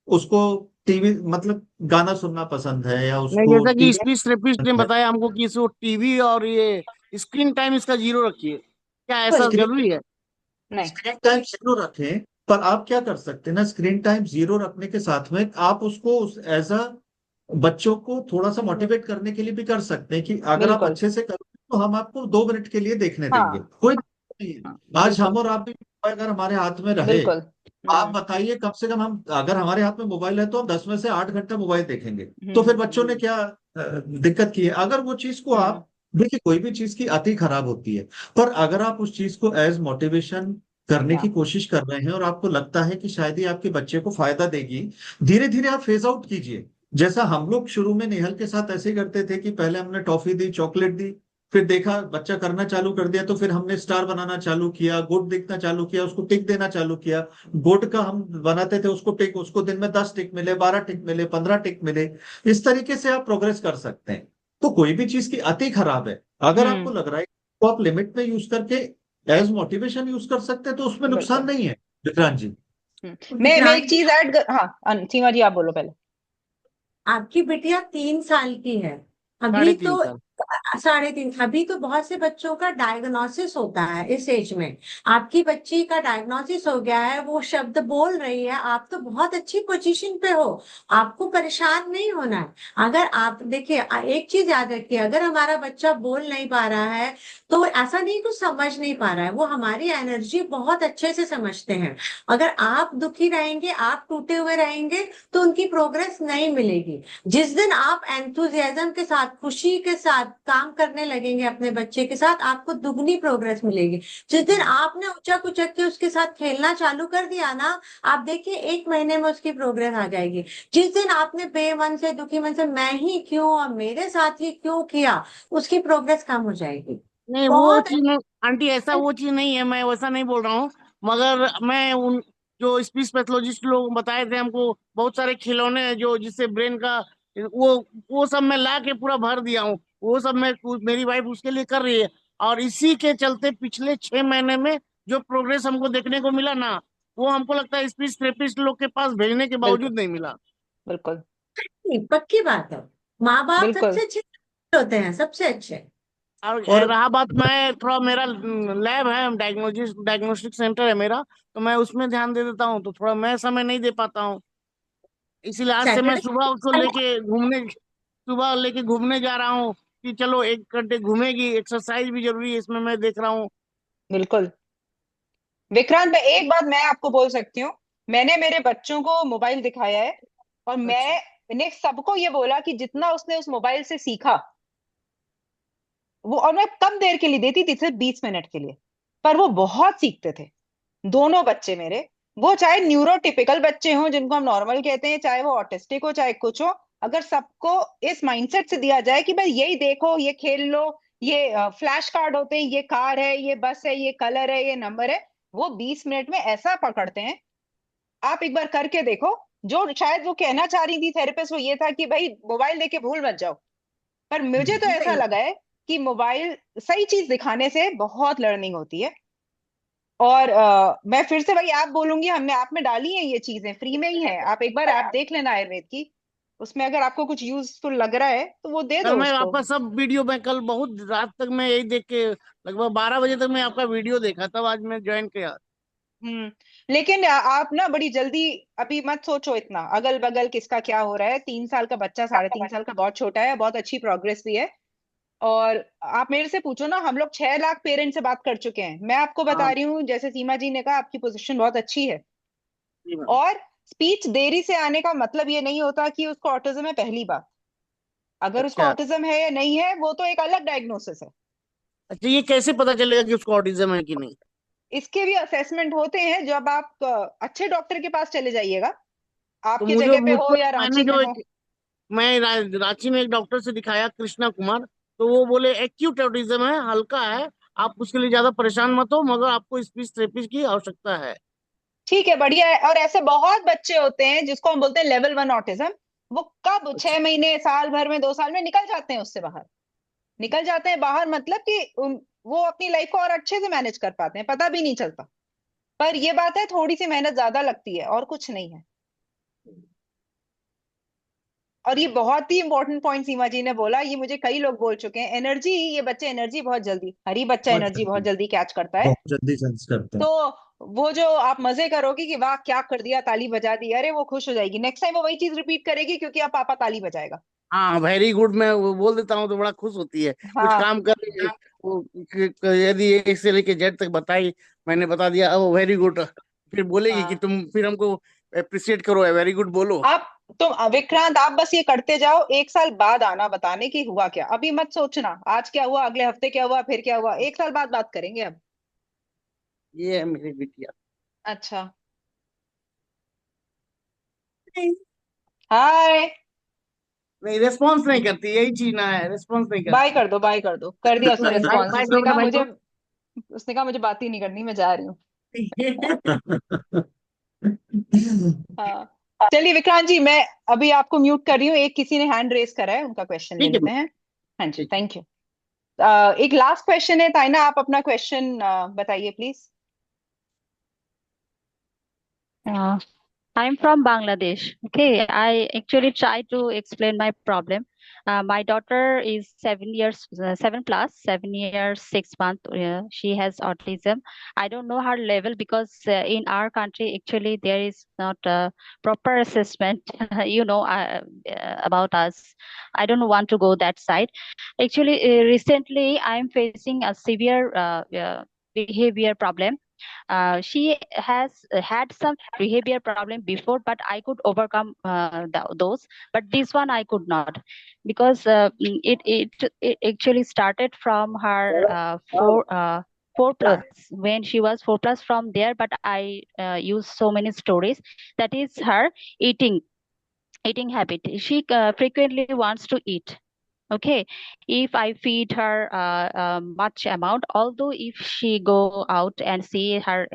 उसको टीवी, मतलब गाना सुनना पसंद है, या नहीं, उसको जैसा कि टीवी स्पीच थेरेपिस्ट ने पसंद है। बताया हमको कि इसको टीवी और ये स्क्रीन टाइम इसका 0 रखिए, क्या तो ऐसा जरूरी है? नहीं। स्क्रीन टाइम जीरो रखें। पर आप क्या कर सकते हैं ना, स्क्रीन टाइम जीरो रखने के साथ में आप उसको एज अ बच्चों को थोड़ा सा मोटिवेट करने के लिए भी कर सकते हैं कि अगर आप बिल्कुल। अच्छे से करोगे तो हम आपको 2 मिनट के लिए देखने देंगे, हाँ। कोई दिक्कत नहीं हाँ। है। आज हम बिल्कुल। और आप भी अगर हमारे हाथ में रहे, बिल्कुल। आप बताइए, कम से कम हम, अगर हमारे हाथ में मोबाइल है तो हम 10 में से 8 घंटा मोबाइल देखेंगे। तो फिर हम्म। बच्चों ने क्या दिक्कत की है? अगर वो चीज को हम्म। आप, देखिए कोई भी चीज की अति खराब होती है, पर अगर आप उस चीज को एज मोटिवेशन करने या की कोशिश कर रहे हैं और आपको लगता है कि शायद ही आपके बच्चे को फायदा देगी, धीरे धीरे आप फेज आउट कीजिए। जैसा हम लोग शुरू में नेहल के साथ ऐसे ही करते थे कि पहले हमने टॉफी दी, चॉकलेट दी, फिर देखा बच्चा करना चालू कर दिया, तो फिर हमने स्टार बनाना चालू किया, गुड दिखना चालू किया, उसको टिक देना चालू किया। गुड का हम बनाते थे उसको टिक, उसको दिन में 10 टिक मिले, 12 टिक मिले, 15 टिक मिले। इस तरीके से आप प्रोग्रेस कर सकते हैं। तो कोई भी चीज की अति खराब है, अगर आपको हम्म। लग रहा है तो आप लिमिट में यूज करके एज मोटिवेशन यूज कर सकते हैं, तो उसमें नुकसान बिल्कुल। नहीं है विक्रांत जी। मैं विक्रांत एक जी, चीज ऐड हाँ, सीमा जी आप बोलो पहले। आपकी बिटिया 3 साल की है साढ़े अभी तीन तो। साल 3.5, अभी तो बहुत से बच्चों का डायग्नोसिस होता है इस एज में। आपकी बच्ची का डायग्नोसिस हो गया है, वो शब्द बोल रही है, आप तो बहुत अच्छी पोजीशन पे हो, आपको परेशान नहीं होना है। अगर आप देखिए, एक चीज याद रखिए, अगर हमारा बच्चा बोल नहीं पा रहा है तो ऐसा नहीं कुछ समझ नहीं पा रहा है, वो हमारी एनर्जी बहुत अच्छे से समझते हैं। अगर आप दुखी रहेंगे, आप टूटे हुए रहेंगे, तो उनकी प्रोग्रेस नहीं मिलेगी। जिस दिन आप एंथुजियाज्म के साथ, खुशी के साथ काम करने लगेंगे अपने बच्चे के साथ, आपको दुगनी प्रोग्रेस मिलेगी। जिस दिन आपने उचक उचक के उसके साथ खेलना चालू कर दिया ना, आप देखिए 1 महीने में उसकी प्रोग्रेस आ जाएगी। जिस दिन आपने बेमन से दुखी मन से मैं ही क्यों और मेरे साथ ही क्यों किया, उसकी प्रोग्रेस कम हो जाएगी। नहीं वो बहुत चीज नहीं आंटी, ऐसा वो चीज नहीं है, मैं वैसा नहीं बोल रहा हूँ। मगर मैं उन जो स्पीच पैथोलॉजिस्ट लोग बताए थे हमको, बहुत सारे खिलौने हैं जो जिससे ब्रेन का वो वो सब मैं ला के पूरा भर दिया हूँ। वो सब मैं मेरी वाइफ उसके लिए कर रही है। और इसी के चलते पिछले 6 महीने में जो प्रोग्रेस हमको देखने को मिला ना, वो हमको लगता है स्पीच थेरेपिस्ट लोग के पास भेजने के बिल्कुल। बावजूद नहीं मिला। बिल्कुल। नहीं, पक्की बात है। माँ बाप बिल्कुल। सबसे अच्छे होते हैं, सबसे अच्छे। और और रहा बात, मैं थोड़ा मेरा लैब है, डायग्नोस्टिक सेंटर है मेरा, तो मैं उसमें ध्यान दे देता हूँ, तो थोड़ा मैं समय नहीं दे पाता हूँ। इसीलिए आज से मैं सैटरडे सुबह उसको लेके घूमने जा रहा हूँ कि चलो 1 घंटे घूमेगी, एक्सरसाइज भी जरूरी है इसमें, मैं देख रहा हूँ। बिल्कुल। विक्रांत भाई, एक बात मैं आपको बोल सकती हूँ। मैंने मेरे बच्चों को मोबाइल दिखाया है, और अच्छा। मैंने सबको ये बोला कि जितना उसने उस मोबाइल से सीखा, वो, और मैं कम देर के लिए देती थी, सिर्फ 20 मिनट के लिए, पर वो बहुत सीखते थे। दोनों बच्चे मेरे, वो चाहे न्यूरोटिपिकल बच्चे हों जिनको हम नॉर्मल कहते हैं, चाहे वो ऑटिस्टिक हो, चाहे कुछ हो, अगर सबको इस माइंडसेट से दिया जाए कि भाई यही देखो, ये खेल लो, ये फ्लैश कार्ड होते हैं, ये कार है, ये बस है, ये कलर है, ये नंबर है, वो 20 मिनट में ऐसा पकड़ते हैं। आप एक बार करके देखो। जो शायद वो कहना चाह रही थी थेरेपिस्ट, वो ये था कि भाई मोबाइल लेके भूल मत जाओ। पर मुझे तो ऐसा नहीं, लगा है कि मोबाइल सही चीज दिखाने से बहुत लर्निंग होती है। और मैं फिर से वही ऐप बोलूंगी, हमने ऐप में डाली है, ये चीजें फ्री में ही है, आप एक बार ऐप देख लेना आयुर्वेद की। उसमें अगर आपको कुछ यूजफुल लग रहा है तो वो दे कल दो मैं उसको। आपका सब वीडियो, मैं कल बहुत रात तक मैं यही देख के, लगभग 12 बजे तक मैं आपका वीडियो देखा, तब आज मैं ज्वाइन किया। लेकिन आप ना बड़ी जल्दी अभी मत सोचो इतना अगल बगल किसका क्या हो रहा है। 3 साल का बच्चा, 3.5 साल का बहुत छोटा है, बहुत अच्छी प्रोग्रेस भी है। और आप मेरे से पूछो ना, हम लोग 6 लाख पेरेंट्स से बात कर चुके हैं। मैं आपको बता हाँ। रही हूँ, जैसे सीमा जी ने कहा, आपकी पोजीशन बहुत अच्छी है। जी मैम। और स्पीच देरी से आने का मतलब ये नहीं होता कि उसको ऑटिज्म है, पहली बात। अगर उसको अच्छा। ऑटिज्म है या नहीं है, वो तो एक अलग डायग्नोसिस है। अच्छा, ये कैसे पता चलेगा कि उसको ऑटिज्म है कि नहीं? इसके भी असेसमेंट होते हैं, जब आप अच्छे डॉक्टर के पास चले जाइएगा, तो आपके मुझे जगह पे हो मुझको या मैंने रांची में जो हो। मैं रांची में एक डॉक्टर से दिखाया, कृष्णा कुमार, तो वो बोले एक्यूट ऑटिज्म है, हल्का है, आप उसके लिए ज्यादा परेशान मत हो, मगर आपको स्पीच थेरेपी की आवश्यकता है। ठीक है, बढ़िया है। और ऐसे बहुत बच्चे होते हैं जिसको हम बोलते हैं लेवल 1 ऑटिज्म। वो कब अच्छा। 6 महीने, साल भर में, 2 साल में निकल जाते हैं उससे बाहर। निकल जाते हैं बाहर मतलब कि वो अपनी लाइफ को और अच्छे से मैनेज कर पाते हैं, पता भी नहीं चलता। पर ये बात है, थोड़ी सी मेहनत ज्यादा लगती है, और कुछ नहीं है। और ये बहुत ही इंपॉर्टेंट पॉइंट सीमा जी ने बोला, ये मुझे कई लोग बोल चुके हैं, एनर्जी, ये बच्चे एनर्जी बहुत जल्दी, हरी बच्चा बहुत एनर्जी बहुत जल्दी, जल्दी कैच करता है। बहुत जल्दी सेंस करते हैं। तो वो जो आप मजे करोगे कि वाह क्या कर दिया, ताली बजा दी, अरे वो खुश हो जाएगी, नेक्स्ट टाइम वो वही चीज रिपीट करेगी, क्योंकि अब पापा ताली बजाएगा। हाँ, वेरी गुड, मैं वो बोल देता हूँ तो बड़ा खुश होती है। कुछ हाँ। काम कर रही है वो, यदि एक से लेके जेड तक बताई, मैंने बता दिया, ओ वेरी गुड, फिर बोलेगी कि हाँ। तुम फिर हमको अप्रिशिएट करो, वेरी गुड बोलो। आप तुम विक्रांत, आप बस ये करते जाओ, 1 साल बाद आना बताने की हुआ क्या। अभी मत सोचना आज क्या हुआ, अगले हफ्ते क्या हुआ, फिर क्या हुआ, 1 साल बाद बात करेंगे अब। ये है मेरी बिटिया। अच्छा। नहीं, हाय। नहीं रेस्पॉन्स नहीं करती, यही चीज ना है, रेस्पॉन्स नहीं बाय करती। कर दो, बाय कर दो, कर दिया उसने बाय रिस्पॉन्स। बाय करो बेटा, बाय करो। उसने कहा मुझे बात ही नहीं करनी, मैं जा रही हूँ। हाँ। चलिए विक्रांत जी, मैं अभी आपको म्यूट कर रही हूँ। एक किसी ने हैंड रेस करा है, उनका क्वेश्चन ले ठीक है लेते मैम, हैं। हाँ जी, ठीक। Thank you. एक लास्ट क्वेश्चन है, ताइना आप अपना क्वेश्चन बताइए please. Uh, I'm from Bangladesh. Okay, I actually try to explain my problem. My daughter is 7 years, 7+, 7 years, 6 months. She has autism. I don't know her level because in our country, actually, there is not a proper assessment, about us. I don't want to go that side. Actually, recently, I'm facing a severe behavior problem. She has had some behavior problem before, but I could overcome those. But this one I could not, because it actually started from her 4+ when she was 4+. From there, but I use so many stories. That is her eating habit. She frequently wants to eat. Okay, if I feed her much amount, although if she go out and see her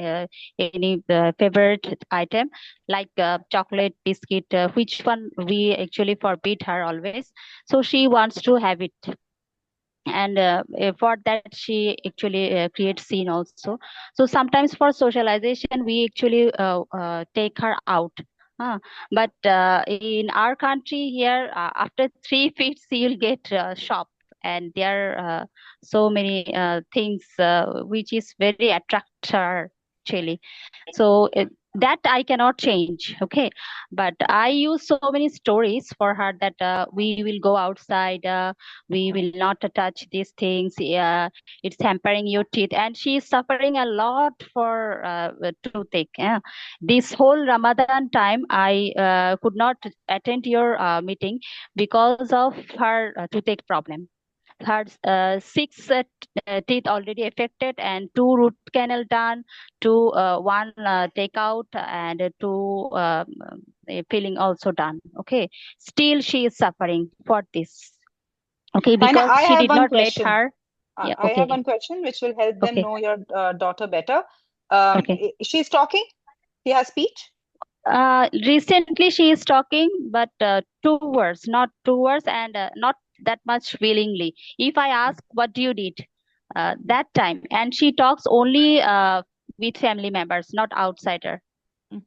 any favorite item like chocolate, biscuit, which one we actually forbid her always, so she wants to have it. And for that she actually creates scene also. So sometimes for socialization we actually take her out. uh, but in our country here, after 3 feet you'll get shop, and there are so many things which is very attractor actually. So that I cannot change. Okay, but I use so many stories for her that we will go outside, we will not touch these things, it's hampering your teeth, and she is suffering a lot for toothache. This whole Ramadan time I could not attend your meeting because of her toothache problem. Her 6 teeth already affected, and 2 root canal done, 1 takeout, and 2 filling also done. Okay, still she is suffering for this. Okay, Taina, because I she have did one not let question. her. Yeah, I have okay, one question which will help them okay, know your daughter better. okay. She's talking. She has speech. Recently she is talking, but 2 words, not 2 words, and not that much willingly. If I ask, what do you did that time, and she talks only with family members, not outsider. Mm.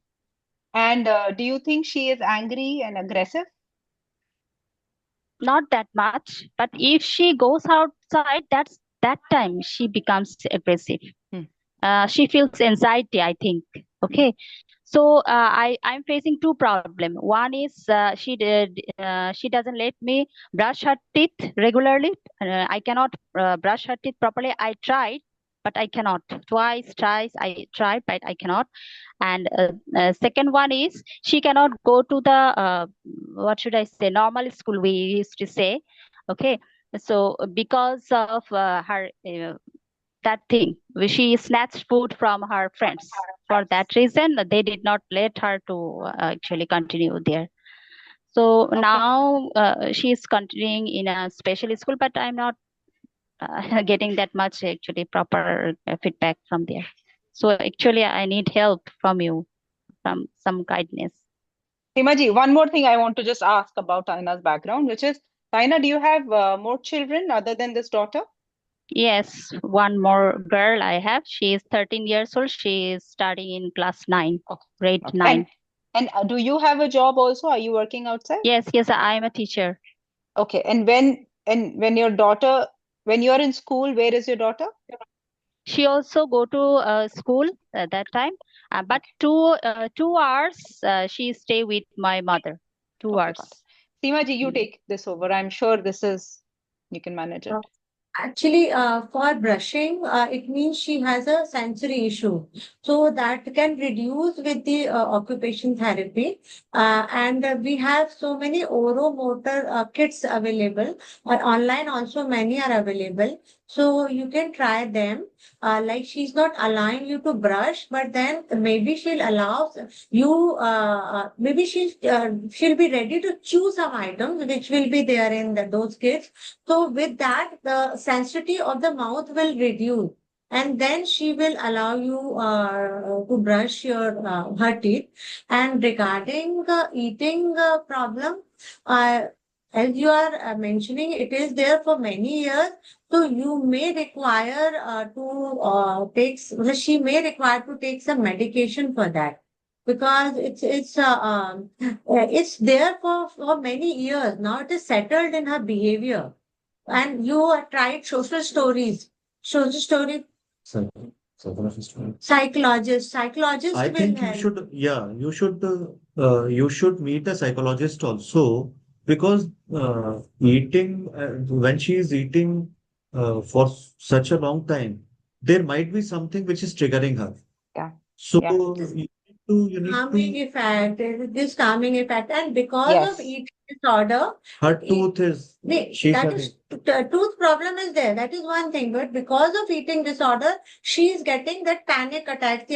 And do you think she is angry and aggressive? Not that much, but if she goes outside, that time she becomes aggressive. Hmm. She feels anxiety, I think. Okay, so I'm facing 2 problem. One is she doesn't let me brush her teeth regularly. I cannot brush her teeth properly. I tried, but I cannot. Twice, thrice I tried, but I cannot. And second one is she cannot go to the what should I say, normal school we used to say. Okay, so because of her that thing, she snatched food from her friends. For that reason they did not let her to actually continue there. So Okay. now she is continuing in a special school, but I'm not getting that much actually proper feedback from there. So actually I need help from you, from some guidance. Seema one more thing I want to just ask about Taina's background, which is, Taina, do you have more children other than this daughter? Yes, one more girl I have. She is 13 years old. She is studying in class 9, Okay. grade Okay. 9. And do you have a job also? Are you working outside? Yes, I am a teacher. Okay. And when your daughter, when you're in school, where is your daughter? She also go to school at that time, but Okay. 2 hours she stay with my mother. 2 Okay, got hours. it. Seema you take this over. I'm sure you can manage it. Actually, for brushing, it means she has a sensory issue. So that can reduce with the occupation therapy. And we have so many oromotor kits available. Online also many are available. So you can try them. Like she's not allowing you to brush, but then maybe she'll allow you, maybe she'll be ready to choose some items which will be there in those kits. So with that, the sensitivity of the mouth will reduce, and then she will allow you to brush your her teeth. And regarding eating problem, uh, as you are mentioning, it is there for many years. So you may require to take. She may require to take some medication for that because it's there for many years now. It is settled in her behavior. And you tried social stories. Social story Psy- Psychologist, right? psychologist I will think help. you should meet a psychologist also, because eating when she is eating for such a long time, there might be something which is triggering her. Yeah. So Yeah. you need Calming to, effect, this calming effect, and because Yes. of eating disorder, her tooth is, she's that having, is tooth problem is there. That is one thing, but because of eating disorder, she is getting that panic attacks,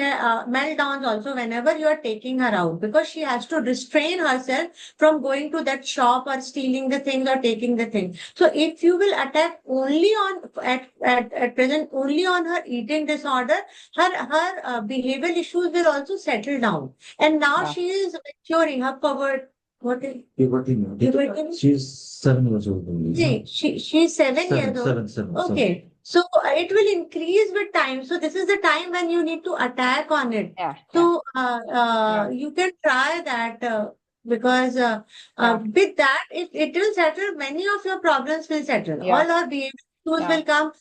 meltdowns also whenever you are taking her out, because she has to restrain herself from going to that shop or stealing the things or taking the things. So if you will attack only on at present only on her eating disorder, her behavioral issues will also settle down. And now Yeah. she is maturing her pervert. What is puberty. puberty? She's 7 years old only. See, she's 7 years old. Seven. Okay. So it will increase with time. So this is the time when you need to attack on it. Yeah. So Yeah. you can try that because Yeah. with that it will settle. Many of your problems will settle. Yeah. All our behavior issues Yeah. will come.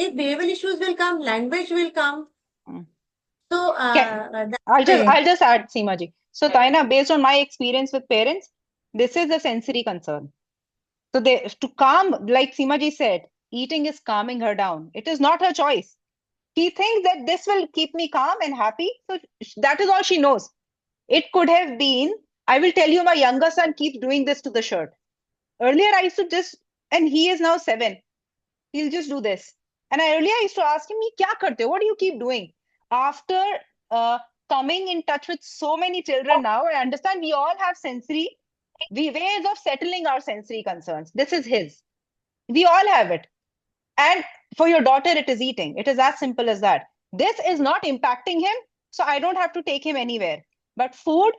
If behavioral issues will come, language will come. Mm. So I'll that's way. just add, Seema ji. So Taina, based on my experience with parents, this is a sensory concern. So to calm, like Seema ji said, eating is calming her down. It is not her choice. She thinks that this will keep me calm and happy. So that is all she knows. It could have been, I will tell you, my younger son keeps doing this to the shirt. Earlier, I used to just, and he is now 7. He'll just do this. And earlier, I used to ask him, "Kya karte ho? What do you keep doing?" After coming in touch with so many children now, I understand we all have sensory ways of settling our sensory concerns. This is his. We all have it. And for your daughter, it is eating. It is as simple as that. This is not impacting him, so I don't have to take him anywhere. But food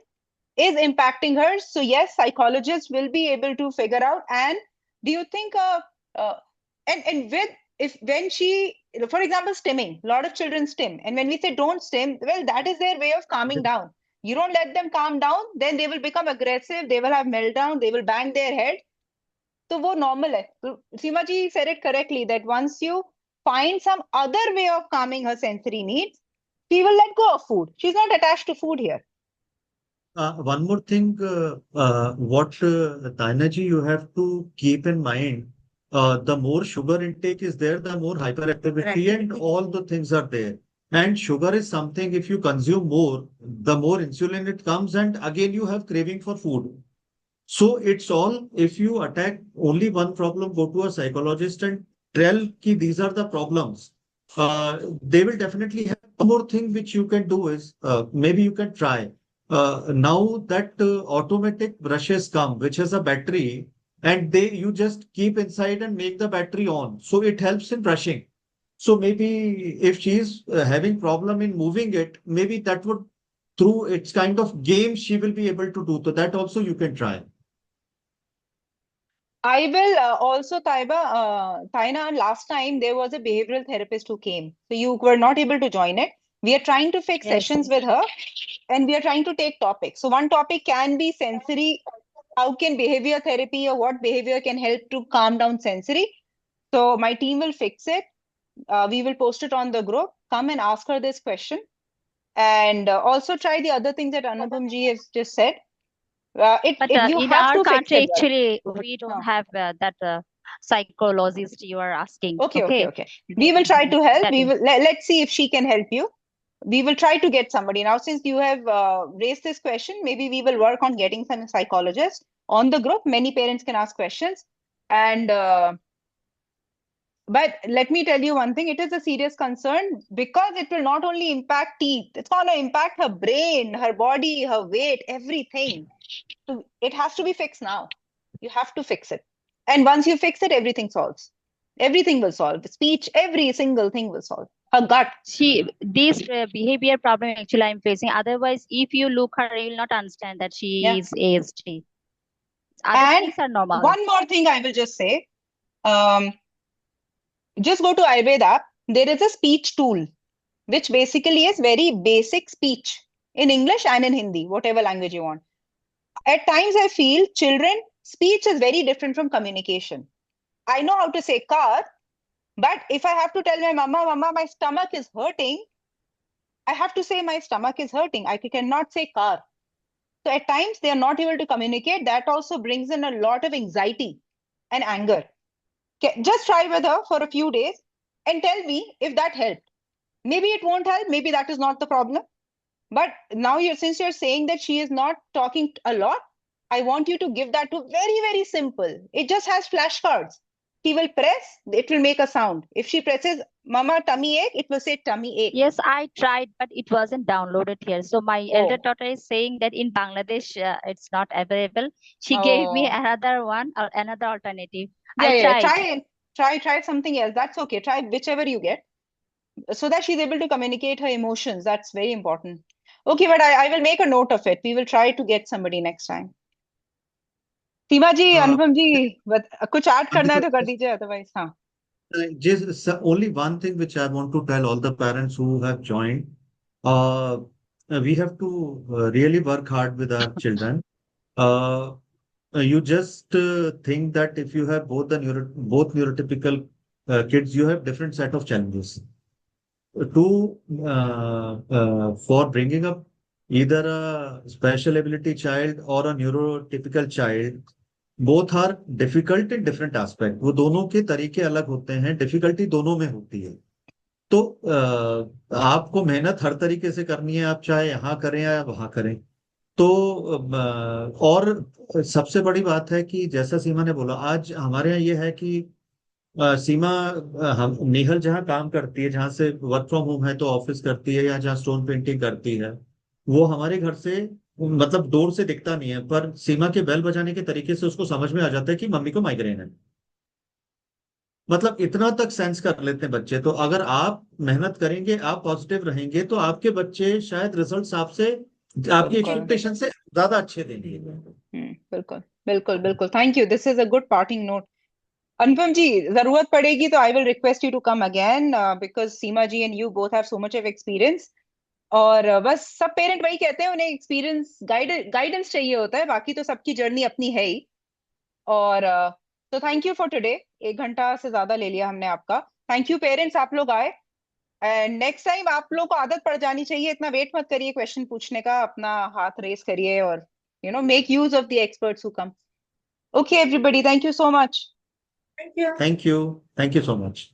is impacting her. So yes, psychologists will be able to figure out. And do you think and with if when she, for example, stimming, a lot of children stim, and when we say don't stim, well, that is their way of calming down. You don't let them calm down, then they will become aggressive, they will have meltdown, they will bang their head. So वो normal है. So Seema ji said it correctly that once you find some other way of calming her sensory needs, she will let go of food. She's not attached to food here. One more thing, what Taina ji, you have to keep in mind, the more sugar intake is there, the more hyperactivity and all the things are there. And sugar is something, if you consume more, the more insulin it comes, and again you have craving for food. So it's all, if you attack only one problem, go to a psychologist and tell ki these are the problems. They will definitely have. One more thing which you can do is, maybe you can try. Now that automatic brushes come, which has a battery, and you just keep inside and make the battery on. So it helps in brushing. So maybe if she's having problem in moving it, maybe that would, through its kind of game, she will be able to do. So that also you can try. I will also, Taina, last time there was a behavioral therapist who came. So you were not able to join it. We are trying to fix Yes. sessions with her, and we are trying to take topics. So one topic can be sensory. How can behavior therapy or what behavior can help to calm down sensory? So my team will fix it. We will post it on the group. Come and ask her this question. And also try the other things that Anupam ji has just said. But You in have our to fix country, it. actually, we No. don't have that psychologist you are asking. Okay. We will try to help. That We is- will let's see if she can help you. We will try to get somebody. Now, since you have raised this question, maybe we will work on getting some psychologists on the group. Many parents can ask questions. And but let me tell you one thing, it is a serious concern because it will not only impact teeth, it's going to impact her brain, her body, her weight, everything. So it has to be fixed now. You have to fix it. And once you fix it, everything solves. Everything will solve. Speech, every single thing will solve. Her gut. This behavior problem actually I'm facing. Otherwise, if you look her, you will not understand that she Yeah. is ASD. Other And things are normal. one more thing I will just say. Just go to Ayurveda app. There is a speech tool, which basically is very basic speech in English and in Hindi, whatever language you want. At times, I feel children, speech is very different from communication. I know how to say car, but if I have to tell my mama, my stomach is hurting, I have to say my stomach is hurting. I cannot say car. So at times, they are not able to communicate. That also brings in a lot of anxiety and anger. Okay, just try with her for a few days and tell me if that helped. maybe it won't help, maybe that is not the problem. But now since you're saying that she is not talking a lot, I want you to give that to very, very simple. It just has flashcards. She will press, it will make a sound. If she presses mama tummy ache, it will say tummy ache. Yes, I tried, but it wasn't downloaded here. So my elder daughter is saying that in Bangladesh, it's not available. She gave me another one, or another alternative. I tried. Try something else. That's okay. Try whichever you get, so that she's able to communicate her emotions. That's very important. Okay, but I will make a note of it. We will try to get somebody next time. सीमा जी, अनुपम जी, कुछ add करना है तो कर दीजिए, otherwise हाँ. Just only one thing which I want to tell all the parents who have joined. We have to really work hard with our children. You just think that if you have both neurotypical kids, you have different set of challenges. For bringing up either a special ability child or a neurotypical child, both are difficult in different aspect. वो दोनों के तरीके अलग होते हैं, difficulty दोनों में होती है. तो आपको मेहनत हर तरीके से करनी है, आप चाहे यहाँ करें या वहां करें. तो और सबसे बड़ी बात है कि जैसा सीमा ने बोला, आज हमारे यहाँ ये है कि सीमा, हम नेहल जहाँ काम करती है, जहाँ से वर्क फ्रॉम होम है तो ऑफिस करती है, या जहाँ स्टोन पेंटिंग करती है, वो हमारे घर से मतलब दूर से दिखता नहीं है, पर सीमा के बेल बजाने के तरीके से उसको समझ में आ जाता है कि मम्मी को माइग्रेन है. मतलब इतना तक सेंस कर लेते हैं बच्चे. तो अगर आप मेहनत करेंगे, आप पॉजिटिव रहेंगे, तो आपके बच्चे शायद रिजल्ट्स आपसे, आपकी एक्सपेक्टेशन से ज्यादा अच्छे देंगे. बिल्कुल बिल्कुल बिल्कुल. Thank you. This is a good parting note. Anupam ji, जरूरत पड़ेगी तो I will request you to come again, because Seema ji and you both have so much of experience. और बस सब पेरेंट वही कहते हैं, उन्हें एक्सपीरियंस गाइडेंस चाहिए होता है, बाकी तो सबकी जर्नी अपनी है ही. और तो थैंक यू फॉर टुडे. 1 घंटा से ज्यादा ले लिया हमने आपका. थैंक यू पेरेंट्स, आप लोग आए. एंड नेक्स्ट टाइम आप लोग को आदत पड़ जानी चाहिए, इतना वेट मत करिए क्वेश्चन पूछने का, अपना हाथ रेस करिए और make use of the experts who come. Okay everybody, thank you so much. Thank you. Thank you. Thank you so much.